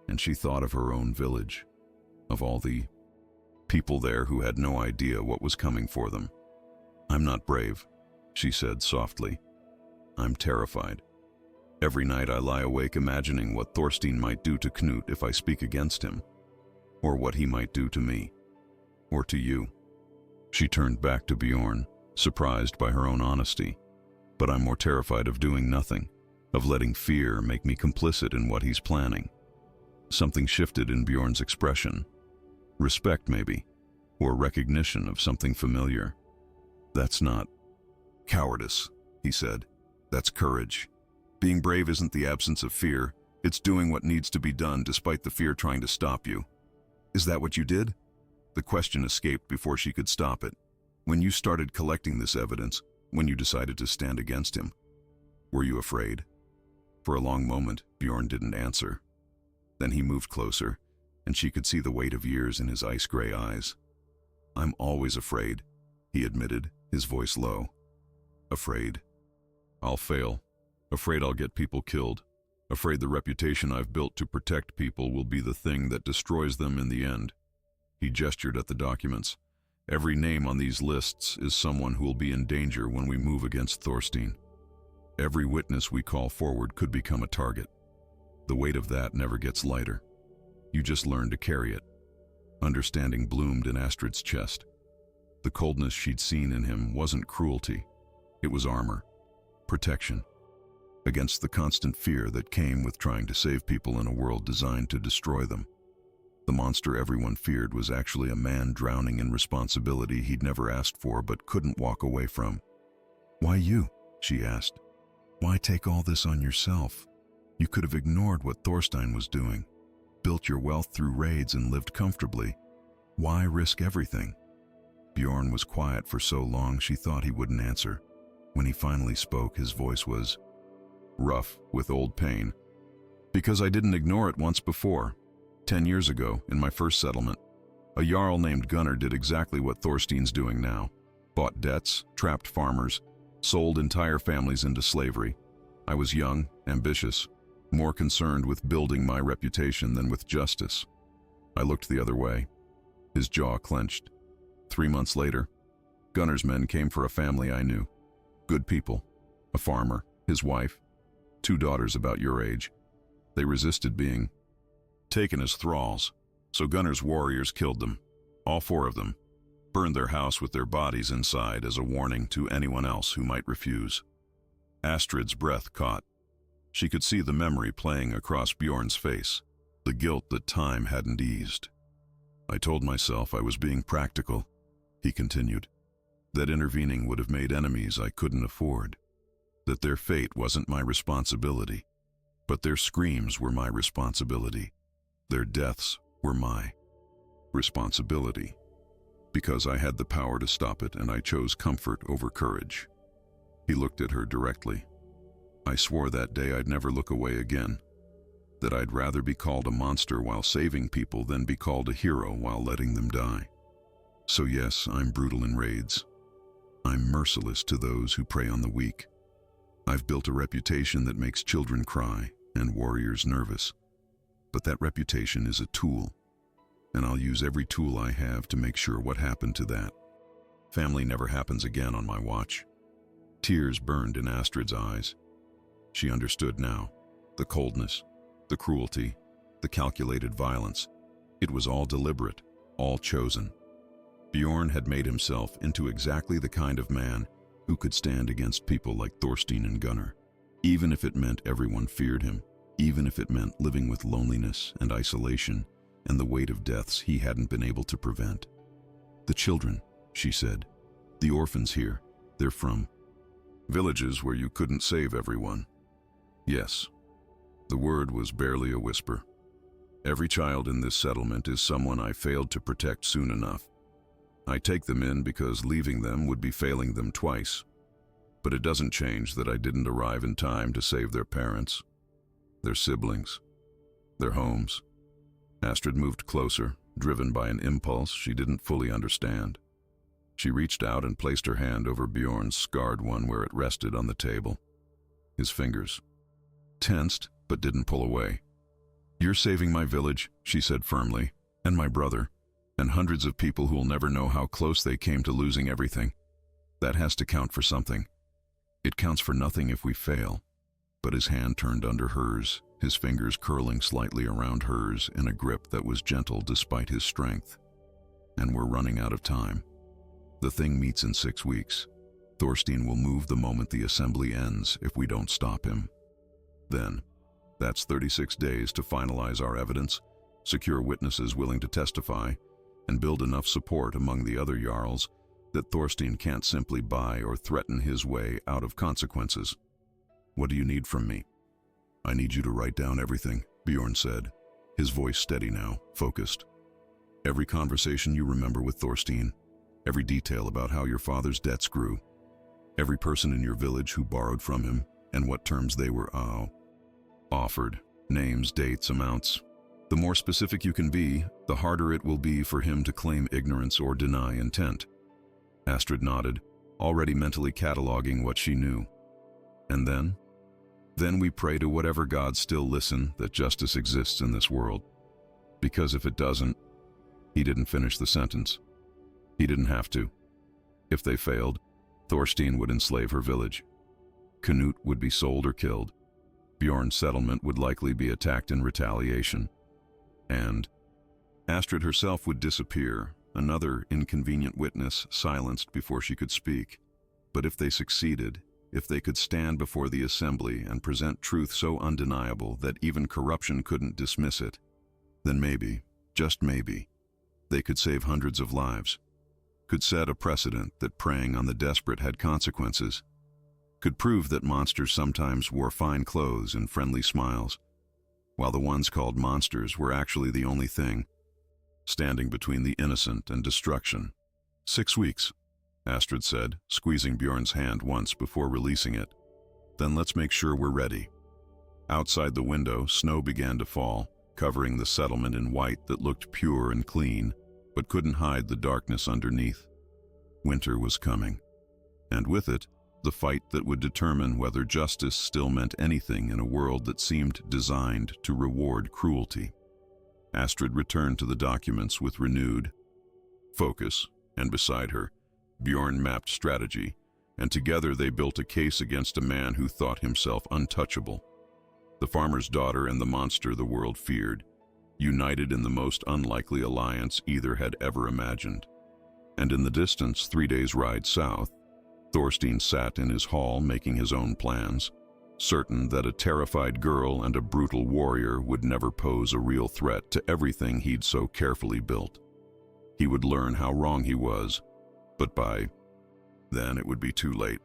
[SPEAKER 1] And she thought of her own village, of all the people there who had no idea what was coming for them. "I'm not brave," she said softly. "I'm terrified. Every night I lie awake imagining what Thorstein might do to Knut if I speak against him, or what he might do to me, or to you." She turned back to Bjorn, surprised by her own honesty. "But I'm more terrified of doing nothing, of letting fear make me complicit in what he's planning." Something shifted in Bjorn's expression. Respect, maybe, or recognition of something familiar. "That's not cowardice," he said. "That's courage. Being brave isn't the absence of fear. It's doing what needs to be done despite the fear trying to stop you." "Is that what you did?" The question escaped before she could stop it. "When you started collecting this evidence, when you decided to stand against him, were you afraid?" For a long moment, Bjorn didn't answer. Then he moved closer, and she could see the weight of years in his ice-gray eyes. "I'm always afraid," he admitted, his voice low. "Afraid. I'll fail. Afraid I'll get people killed. Afraid the reputation I've built to protect people will be the thing that destroys them in the end." He gestured at the documents. "Every name on these lists is someone who will be in danger when we move against Thorstein. Every witness we call forward could become a target. The weight of that never gets lighter. You just learn to carry it." Understanding bloomed in Astrid's chest. The coldness she'd seen in him wasn't cruelty. It was armor. Protection. Against the constant fear that came with trying to save people in a world designed to destroy them. The monster everyone feared was actually a man drowning in responsibility he'd never asked for but couldn't walk away from. "Why you?" she asked. "Why take all this on yourself? You could have ignored what Thorstein was doing, built your wealth through raids and lived comfortably. Why risk everything?" Bjorn was quiet for so long she thought he wouldn't answer. When he finally spoke, his voice was rough with old pain. "Because I didn't ignore it once before. 10 years ago, in my first settlement, a Jarl named Gunnar did exactly what Thorstein's doing now. Bought debts, trapped farmers, sold entire families into slavery. I was young, ambitious, more concerned with building my reputation than with justice. I looked the other way." His jaw clenched. 3 months later, Gunnar's men came for a family I knew. Good people. A farmer, his wife, 2 daughters about your age. They resisted being taken as thralls, so Gunnar's warriors killed them, all 4 of them, burned their house with their bodies inside as a warning to anyone else who might refuse. Astrid's breath caught. She could see the memory playing across Bjorn's face, the guilt that time hadn't eased. "I told myself I was being practical," he continued, "that intervening would have made enemies I couldn't afford, that their fate wasn't my responsibility, but their screams were my responsibility. Their deaths were my responsibility. Because I had the power to stop it and I chose comfort over courage." He looked at her directly. "I swore that day I'd never look away again, that I'd rather be called a monster while saving people than be called a hero while letting them die. So yes, I'm brutal in raids. I'm merciless to those who prey on the weak. I've built a reputation that makes children cry and warriors nervous. But that reputation is a tool, and I'll use every tool I have to make sure what happened to that family never happens again on my watch." Tears burned in Astrid's eyes. She understood now. The coldness, the cruelty, the calculated violence. It was all deliberate, all chosen. Bjorn had made himself into exactly the kind of man who could stand against people like Thorstein and Gunnar, even if it meant everyone feared him, even if it meant living with loneliness and isolation and the weight of deaths he hadn't been able to prevent. "The children," she said, "the orphans here, they're from villages where you couldn't save everyone." "Yes." The word was barely a whisper. "Every child in this settlement is someone I failed to protect soon enough. I take them in because leaving them would be failing them twice. But it doesn't change that I didn't arrive in time to save their parents, their siblings, their homes." Astrid moved closer, driven by an impulse she didn't fully understand. She reached out and placed her hand over Bjorn's scarred one where it rested on the table. His fingers tensed but didn't pull away. "You're saving my village," she said firmly, "and my brother, and hundreds of people who'll never know how close they came to losing everything. That has to count for something. It counts for nothing if we fail." But his hand turned under hers, his fingers curling slightly around hers in a grip that was gentle despite his strength. "And we're running out of time. The thing meets in 6 weeks. Thorstein will move the moment the assembly ends if we don't stop him. Then, that's 36 days to finalize our evidence, secure witnesses willing to testify, and build enough support among the other Jarls that Thorstein can't simply buy or threaten his way out of consequences. What do you need from me?" "I need you to write down everything," Bjorn said, his voice steady now, focused. "Every conversation you remember with Thorstein, every detail about how your father's debts grew, every person in your village who borrowed from him and what terms they were offered. Names, dates, amounts. The more specific you can be, the harder it will be for him to claim ignorance or deny intent. Astrid nodded, already mentally cataloging what she knew. And then? Then we pray to whatever gods still listen that justice exists in this world. Because if it doesn't, he didn't finish the sentence. He didn't have to. If they failed, Thorstein would enslave her village. Canute would be sold or killed. Bjorn's settlement would likely be attacked in retaliation. And Astrid herself would disappear, another inconvenient witness silenced before she could speak. But if they succeeded, if they could stand before the assembly and present truth so undeniable that even corruption couldn't dismiss it, then maybe, just maybe, they could save hundreds of lives, could set a precedent that preying on the desperate had consequences, could prove that monsters sometimes wore fine clothes and friendly smiles, while the ones called monsters were actually the only thing standing between the innocent and destruction. 6 weeks, Astrid said, squeezing Bjorn's hand once before releasing it. Then let's make sure we're ready. Outside the window, snow began to fall, covering the settlement in white that looked pure and clean, but couldn't hide the darkness underneath. Winter was coming, and with it, the fight that would determine whether justice still meant anything in a world that seemed designed to reward cruelty. Astrid returned to the documents with renewed focus, and beside her, Bjorn mapped strategy, and together they built a case against a man who thought himself untouchable. The farmer's daughter and the monster the world feared, united in the most unlikely alliance either had ever imagined. And in the distance, 3 days' ride south, Thorstein sat in his hall making his own plans, certain that a terrified girl and a brutal warrior would never pose a real threat to everything he'd so carefully built. He would learn how wrong he was, but by then it would be too late.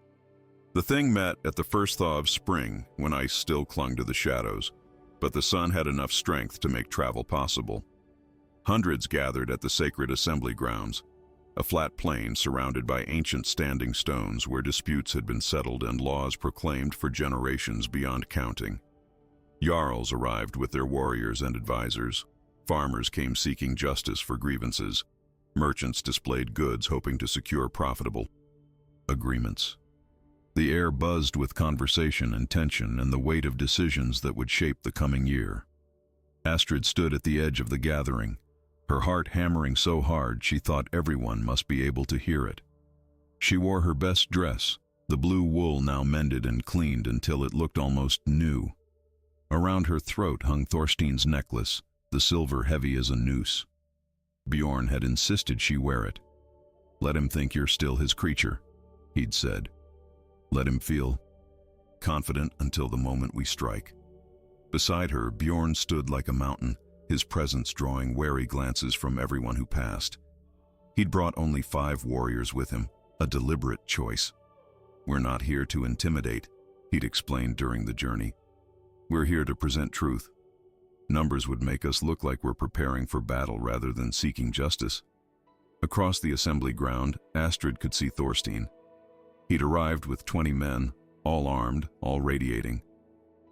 [SPEAKER 1] The thing met at the first thaw of spring, when ice still clung to the shadows, but the sun had enough strength to make travel possible. Hundreds gathered at the sacred assembly grounds, a flat plain surrounded by ancient standing stones where disputes had been settled and laws proclaimed for generations beyond counting. Jarls arrived with their warriors and advisors. Farmers came seeking justice for grievances. Merchants displayed goods hoping to secure profitable agreements. The air buzzed with conversation and tension and the weight of decisions that would shape the coming year. Astrid stood at the edge of the gathering, her heart hammering so hard she thought everyone must be able to hear it. She wore her best dress, the blue wool now mended and cleaned until it looked almost new. Around her throat hung Thorstein's necklace, the silver heavy as a noose. Bjorn had insisted she wear it. "Let him think you're still his creature," he'd said. "Let him feel confident until the moment we strike." Beside her, Bjorn stood like a mountain, his presence drawing wary glances from everyone who passed. He'd brought only 5 warriors with him, a deliberate choice. "We're not here to intimidate," he'd explained during the journey. "We're here to present truth. Numbers would make us look like we're preparing for battle rather than seeking justice." Across the assembly ground, Astrid could see Thorstein. He'd arrived with 20 men, all armed, all radiating.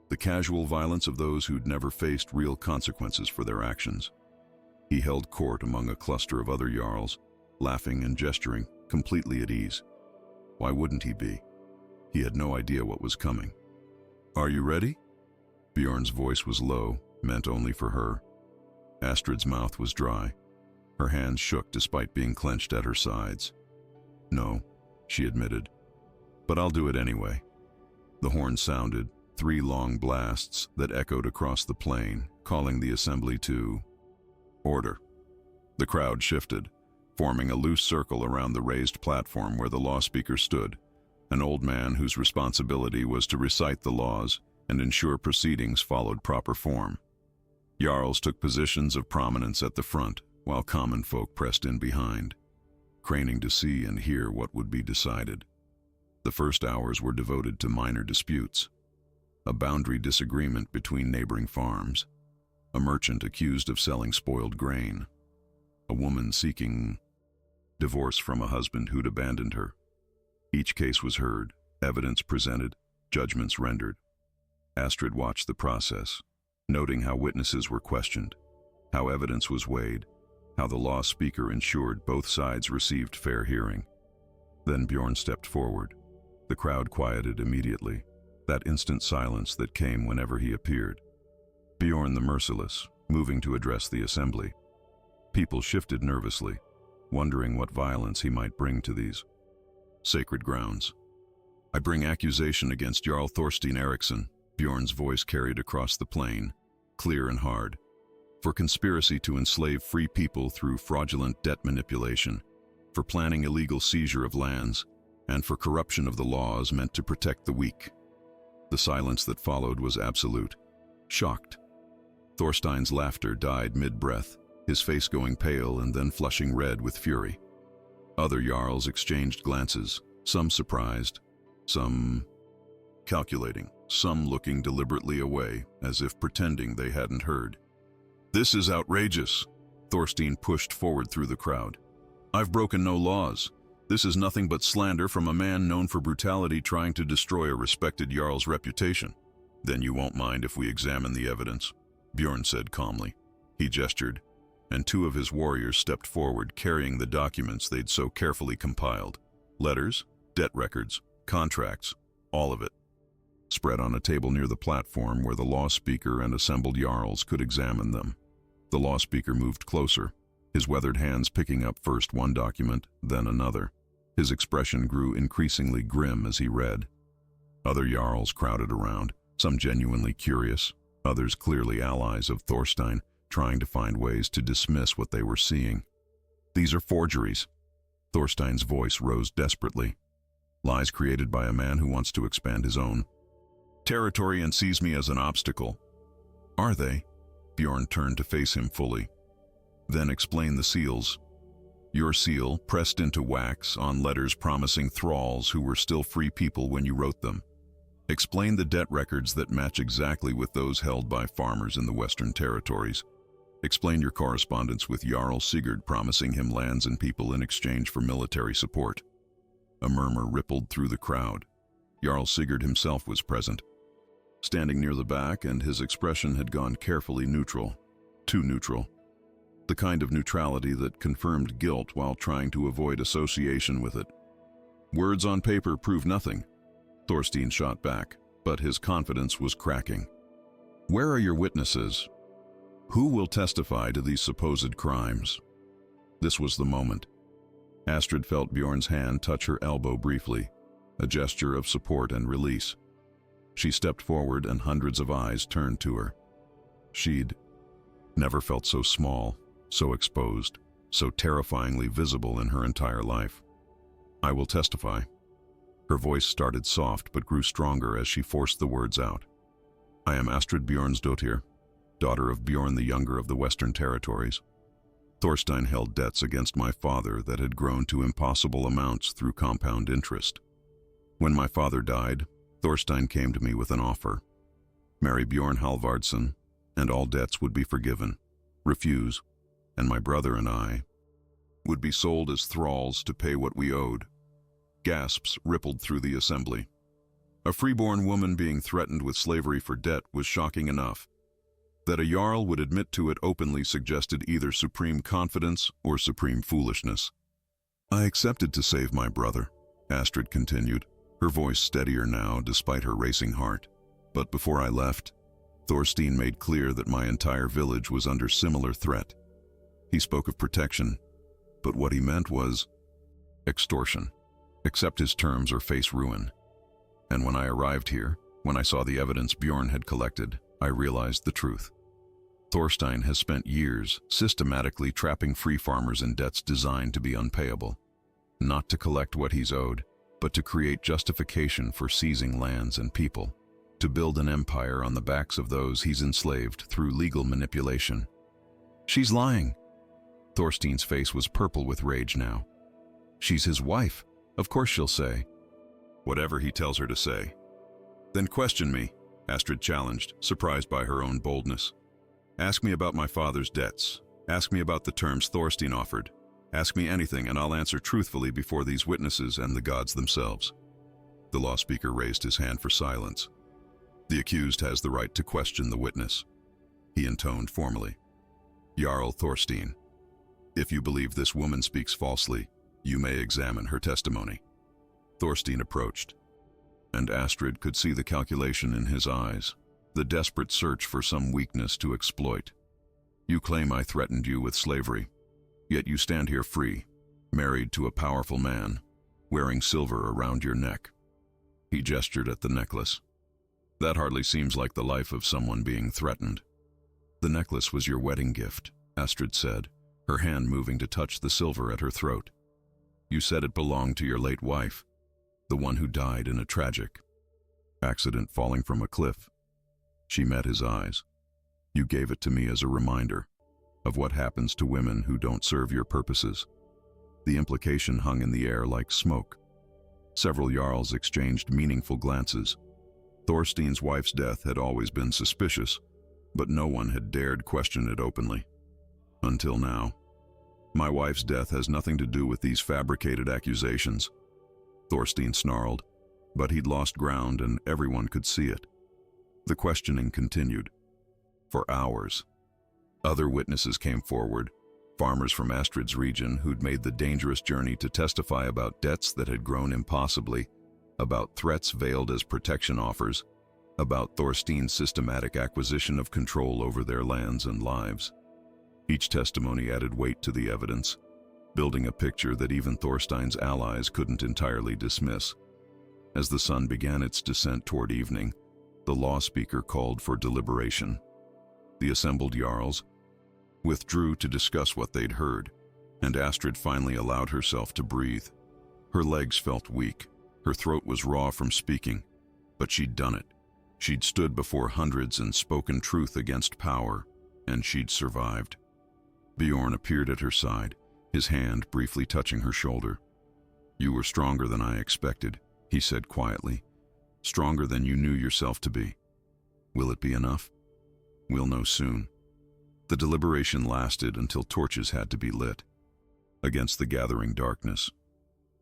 [SPEAKER 1] The casual violence of those who'd never faced real consequences for their actions. He held court among a cluster of other jarls, laughing and gesturing, completely at ease. Why wouldn't he be? He had no idea what was coming. "Are you ready?" Bjorn's voice was low, meant only for her. Astrid's mouth was dry. Her hands shook despite being clenched at her sides. "No," she admitted. "But I'll do it anyway." The horn sounded, 3 long blasts that echoed across the plain, calling the assembly to order. The crowd shifted, forming a loose circle around the raised platform where the law speaker stood, an old man whose responsibility was to recite the laws and ensure proceedings followed proper form. Jarls took positions of prominence at the front, while common folk pressed in behind, craning to see and hear what would be decided. The first hours were devoted to minor disputes. A boundary disagreement between neighboring farms, a merchant accused of selling spoiled grain, a woman seeking divorce from a husband who'd abandoned her. Each case was heard, evidence presented, judgments rendered. Astrid watched the process, noting how witnesses were questioned, how evidence was weighed, how the law speaker ensured both sides received fair hearing. Then Bjorn stepped forward. The crowd quieted immediately, that instant silence that came whenever he appeared. Bjorn the Merciless, moving to address the assembly. People shifted nervously, wondering what violence he might bring to these sacred grounds. I bring accusation against Jarl Thorstein Eriksson, Bjorn's voice carried across the plain, clear and hard, for conspiracy to enslave free people through fraudulent debt manipulation, for planning illegal seizure of lands, and for corruption of the laws meant to protect the weak. The silence that followed was absolute. Shocked. Thorstein's laughter died mid-breath, his face going pale and then flushing red with fury. Other Jarls exchanged glances, some surprised, some calculating, some looking deliberately away, as if pretending they hadn't heard. This is outrageous, Thorstein pushed forward through the crowd. I've broken no laws. This is nothing but slander from a man known for brutality trying to destroy a respected Jarl's reputation. Then you won't mind if we examine the evidence, Bjorn said calmly. He gestured, and two of his warriors stepped forward carrying the documents they'd so carefully compiled. Letters, debt records, contracts, all of it. Spread on a table near the platform where the law speaker and assembled Jarls could examine them. The law speaker moved closer, his weathered hands picking up first one document, then another. His expression grew increasingly grim as he read. Other Jarls crowded around, some genuinely curious, others clearly allies of Thorstein, trying to find ways to dismiss what they were seeing. These are forgeries. Thorstein's voice rose desperately. Lies created by a man who wants to expand his own territory and sees me as an obstacle. Are they? Bjorn turned to face him fully. Then explain the seals. Your seal, pressed into wax on letters promising thralls who were still free people when you wrote them. Explain the debt records that match exactly with those held by farmers in the Western Territories. Explain your correspondence with Jarl Sigurd promising him lands and people in exchange for military support. A murmur rippled through the crowd. Jarl Sigurd himself was present, standing near the back, and his expression had gone carefully neutral. Too neutral. The kind of neutrality that confirmed guilt while trying to avoid association with it. Words on paper prove nothing, Thorstein shot back, but his confidence was cracking. Where are your witnesses? Who will testify to these supposed crimes? This was the moment. Astrid felt Bjorn's hand touch her elbow briefly, a gesture of support and release. She stepped forward and hundreds of eyes turned to her. She'd never felt so small, so exposed, so terrifyingly visible in her entire life. I will testify. Her voice started soft but grew stronger as she forced the words out. I am Astrid Bjornsdottir, daughter of Bjorn the Younger of the Western Territories. Thorstein held debts against my father that had grown to impossible amounts through compound interest. When my father died, Thorstein came to me with an offer. Marry Bjorn Halvardsson, and all debts would be forgiven. Refuse, and my brother and I would be sold as thralls to pay what we owed. Gasps rippled through the assembly. A freeborn woman being threatened with slavery for debt was shocking enough. That a Jarl would admit to it openly suggested either supreme confidence or supreme foolishness. I accepted to save my brother, Astrid continued, her voice steadier now despite her racing heart. But before I left, Thorstein made clear that my entire village was under similar threat. He spoke of protection, but what he meant was extortion. Accept his terms or face ruin. And when I arrived here, when I saw the evidence Bjorn had collected, I realized the truth. Thorstein has spent years systematically trapping free farmers in debts designed to be unpayable. Not to collect what he's owed, but to create justification for seizing lands and people. To build an empire on the backs of those he's enslaved through legal manipulation. She's lying. Thorstein's face was purple with rage now. She's his wife. Of course she'll say whatever he tells her to say. Then question me, Astrid challenged, surprised by her own boldness. Ask me about my father's debts. Ask me about the terms Thorstein offered. Ask me anything and I'll answer truthfully before these witnesses and the gods themselves. The law speaker raised his hand for silence. The accused has the right to question the witness, he intoned formally. Jarl Thorstein, if you believe this woman speaks falsely, you may examine her testimony. Thorstein approached, and Astrid could see the calculation in his eyes, the desperate search for some weakness to exploit. You claim I threatened you with slavery, yet you stand here free, married to a powerful man, wearing silver around your neck. He gestured at the necklace. That hardly seems like the life of someone being threatened. The necklace was your wedding gift, Astrid said, her hand moving to touch the silver at her throat. You said it belonged to your late wife, the one who died in a tragic accident falling from a cliff. She met his eyes. You gave it to me as a reminder of what happens to women who don't serve your purposes. The implication hung in the air like smoke. Several Jarls exchanged meaningful glances. Thorstein's wife's death had always been suspicious, but no one had dared question it openly. Until now. My wife's death has nothing to do with these fabricated accusations, Thorstein snarled, but he'd lost ground and everyone could see it. The questioning continued. For hours. Other witnesses came forward, farmers from Astrid's region who'd made the dangerous journey to testify about debts that had grown impossibly, about threats veiled as protection offers, about Thorstein's systematic acquisition of control over their lands and lives. Each testimony added weight to the evidence, building a picture that even Thorstein's allies couldn't entirely dismiss. As the sun began its descent toward evening, the law speaker called for deliberation. The assembled Jarls withdrew to discuss what they'd heard, and Astrid finally allowed herself to breathe. Her legs felt weak, her throat was raw from speaking, but she'd done it. She'd stood before hundreds and spoken truth against power, and she'd survived. Bjorn appeared at her side, his hand briefly touching her shoulder. You were stronger than I expected, he said quietly. Stronger than you knew yourself to be. Will it be enough? We'll know soon. The deliberation lasted until torches had to be lit, against the gathering darkness.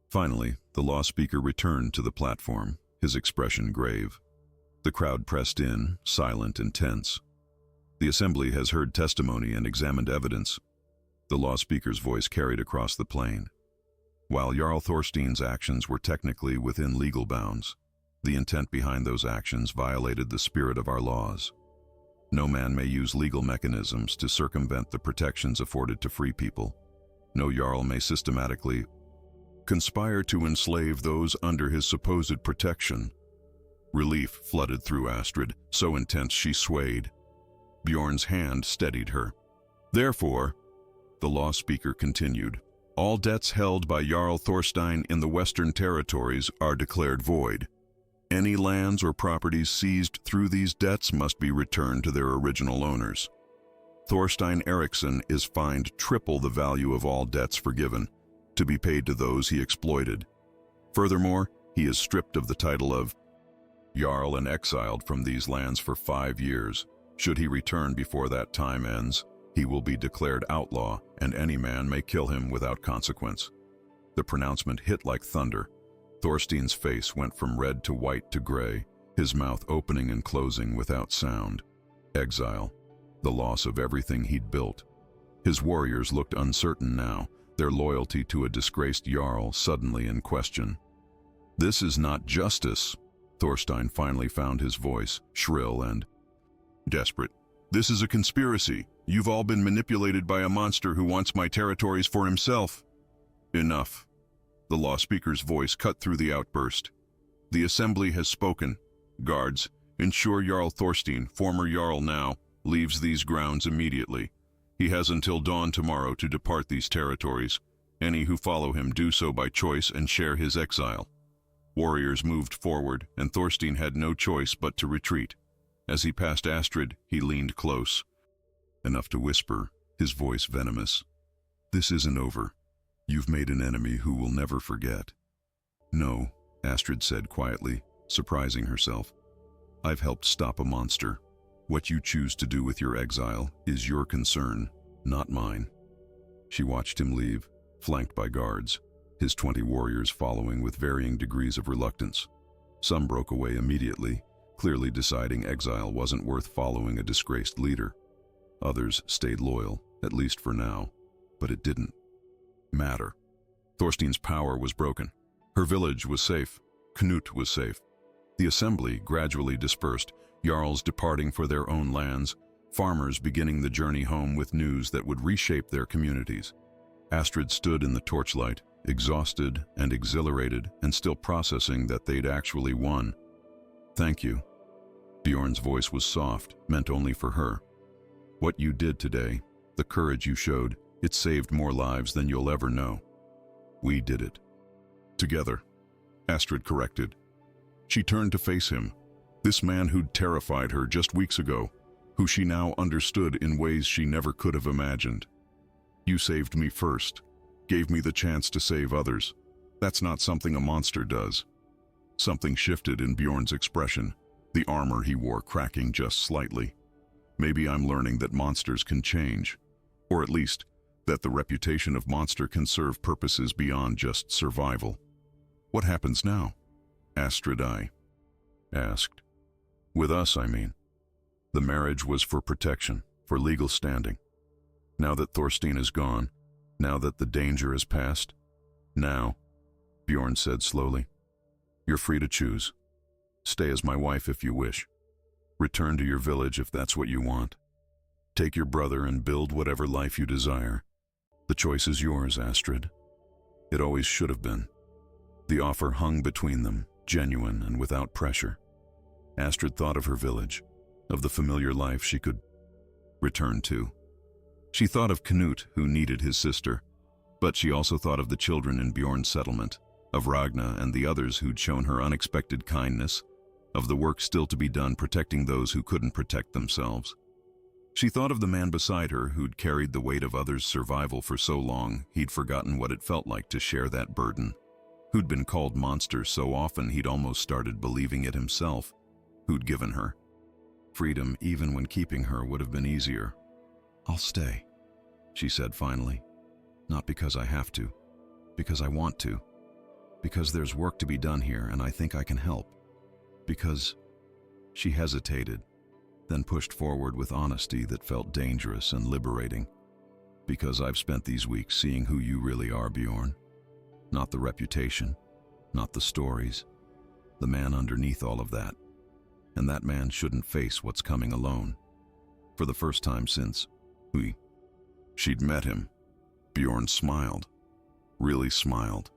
[SPEAKER 1] Finally, the law speaker returned to the platform, his expression grave. The crowd pressed in, silent and tense. The assembly has heard testimony and examined evidence. The law speaker's voice carried across the plain. While Jarl Thorstein's actions were technically within legal bounds, the intent behind those actions violated the spirit of our laws. No man may use legal mechanisms to circumvent the protections afforded to free people. No Jarl may systematically conspire to enslave those under his supposed protection. Relief flooded through Astrid, so intense she swayed. Bjorn's hand steadied her. Therefore, the law speaker continued, all debts held by Jarl Thorstein in the Western Territories are declared void. Any lands or properties seized through these debts must be returned to their original owners. Thorstein Eriksson is fined triple the value of all debts forgiven, to be paid to those he exploited. Furthermore, he is stripped of the title of Jarl and exiled from these lands for 5 years. Should he return before that time ends, he will be declared outlaw, and any man may kill him without consequence. The pronouncement hit like thunder. Thorstein's face went from red to white to gray, his mouth opening and closing without sound. Exile, the loss of everything he'd built. His warriors looked uncertain now, their loyalty to a disgraced Jarl suddenly in question. This is not justice, Thorstein finally found his voice, shrill and desperate. This is a conspiracy. You've all been manipulated by a monster who wants my territories for himself. Enough. The law speaker's voice cut through the outburst. The assembly has spoken. Guards, ensure Jarl Thorstein, former Jarl now, leaves these grounds immediately. He has until dawn tomorrow to depart these territories. Any who follow him do so by choice and share his exile. Warriors moved forward, and Thorstein had no choice but to retreat. As he passed Astrid, he leaned close, enough to whisper, his voice venomous. This isn't over. You've made an enemy who will never forget. No, Astrid said quietly, surprising herself. I've helped stop a monster. What you choose to do with your exile is your concern, not mine. She watched him leave, flanked by guards, his 20 warriors following with varying degrees of reluctance. Some broke away immediately, clearly deciding exile wasn't worth following a disgraced leader. Others stayed loyal, at least for now, but it didn't matter. Thorstein's power was broken. Her village was safe. Knut was safe. The assembly gradually dispersed, jarls departing for their own lands, farmers beginning the journey home with news that would reshape their communities. Astrid stood in the torchlight, exhausted and exhilarated, and still processing that they'd actually won. "Thank you." Bjorn's voice was soft, meant only for her. "What you did today, the courage you showed, it saved more lives than you'll ever know. We did it. Together," Astrid corrected. She turned to face him, this man who'd terrified her just weeks ago, who she now understood in ways she never could have imagined. "You saved me first, gave me the chance to save others. That's not something a monster does." Something shifted in Bjorn's expression, the armor he wore cracking just slightly. "Maybe I'm learning that monsters can change, or at least that the reputation of monster can serve purposes beyond just survival." "What happens now?" Astrid asked. "With us, I mean. The marriage was for protection, for legal standing. Now that Thorstein is gone, now that the danger has passed, now," Bjorn said slowly, "you're free to choose. Stay as my wife if you wish. Return to your village if that's what you want. Take your brother and build whatever life you desire. The choice is yours, Astrid. It always should have been." The offer hung between them, genuine and without pressure. Astrid thought of her village, of the familiar life she could return to. She thought of Knut, who needed his sister, but she also thought of the children in Bjorn's settlement, of Ragna and the others who'd shown her unexpected kindness, of the work still to be done protecting those who couldn't protect themselves. She thought of the man beside her who'd carried the weight of others' survival for so long he'd forgotten what it felt like to share that burden, who'd been called monster so often he'd almost started believing it himself, who'd given her freedom even when keeping her would have been easier. "I'll stay," she said finally. "Not because I have to, because I want to. Because there's work to be done here and I think I can help. Because..." She hesitated, then pushed forward with honesty that felt dangerous and liberating. "Because I've spent these weeks seeing who you really are, Bjorn. Not the reputation, not the stories, the man underneath all of that. And that man shouldn't face what's coming alone. For the first time since she'd met him." Bjorn smiled, really smiled.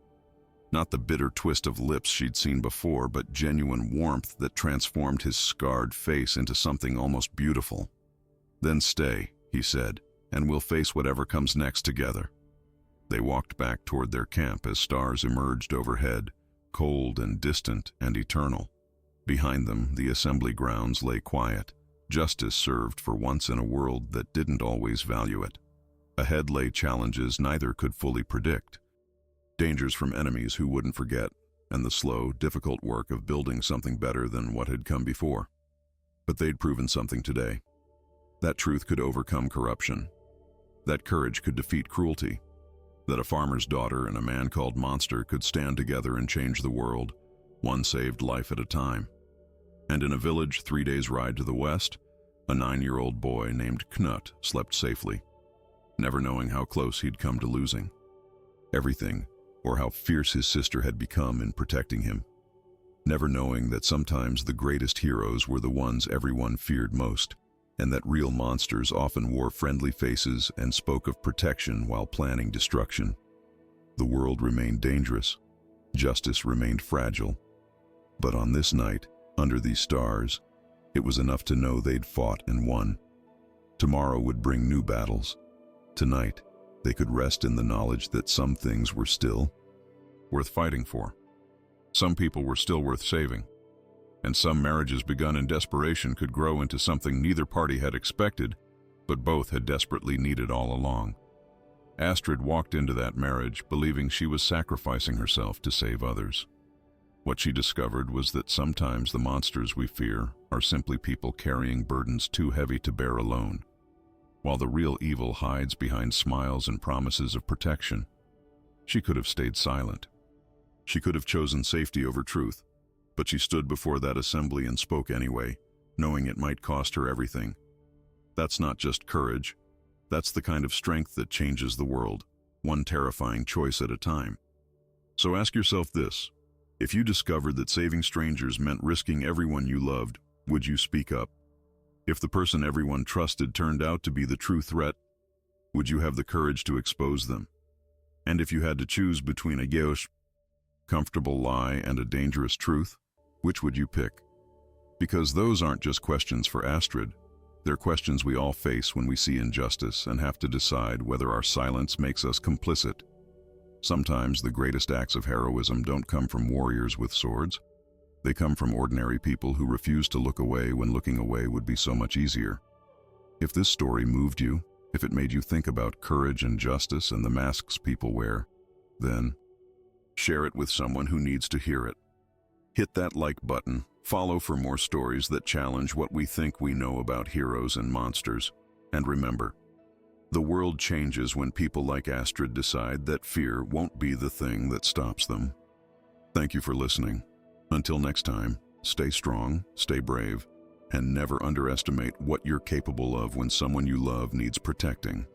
[SPEAKER 1] Not the bitter twist of lips she'd seen before, but genuine warmth that transformed his scarred face into something almost beautiful. "Then stay," he said, "and we'll face whatever comes next together." They walked back toward their camp as stars emerged overhead, cold and distant and eternal. Behind them, the assembly grounds lay quiet, justice served for once in a world that didn't always value it. Ahead lay challenges neither could fully predict. Dangers from enemies who wouldn't forget, and the slow, difficult work of building something better than what had come before. But they'd proven something today. That truth could overcome corruption. That courage could defeat cruelty. That a farmer's daughter and a man called Monster could stand together and change the world, one saved life at a time. And in a village 3 days' ride to the west, a 9-year-old boy named Knut slept safely, never knowing how close he'd come to losing everything, or how fierce his sister had become in protecting him. Never knowing that sometimes the greatest heroes were the ones everyone feared most, and that real monsters often wore friendly faces and spoke of protection while planning destruction. The world remained dangerous. Justice remained fragile. But on this night, under these stars, it was enough to know they'd fought and won. Tomorrow would bring new battles. Tonight, they could rest in the knowledge that some things were still worth fighting for. Some people were still worth saving. And some marriages begun in desperation could grow into something neither party had expected, but both had desperately needed all along. Astrid walked into that marriage believing she was sacrificing herself to save others. What she discovered was that sometimes the monsters we fear are simply people carrying burdens too heavy to bear alone, while the real evil hides behind smiles and promises of protection. She could have stayed silent. She could have chosen safety over truth. But she stood before that assembly and spoke anyway, knowing it might cost her everything. That's not just courage. That's the kind of strength that changes the world, one terrifying choice at a time. So ask yourself this: if you discovered that saving strangers meant risking everyone you loved, would you speak up? If the person everyone trusted turned out to be the true threat, would you have the courage to expose them? And if you had to choose between a comfortable lie and a dangerous truth, which would you pick? Because those aren't just questions for Astrid. They're questions we all face when we see injustice and have to decide whether our silence makes us complicit. Sometimes the greatest acts of heroism don't come from warriors with swords. They come from ordinary people who refuse to look away when looking away would be so much easier. If this story moved you, if it made you think about courage and justice and the masks people wear, then share it with someone who needs to hear it. Hit that like button. Follow for more stories that challenge what we think we know about heroes and monsters. And remember, the world changes when people like Astrid decide that fear won't be the thing that stops them. Thank you for listening. Until next time, stay strong, stay brave, and never underestimate what you're capable of when someone you love needs protecting.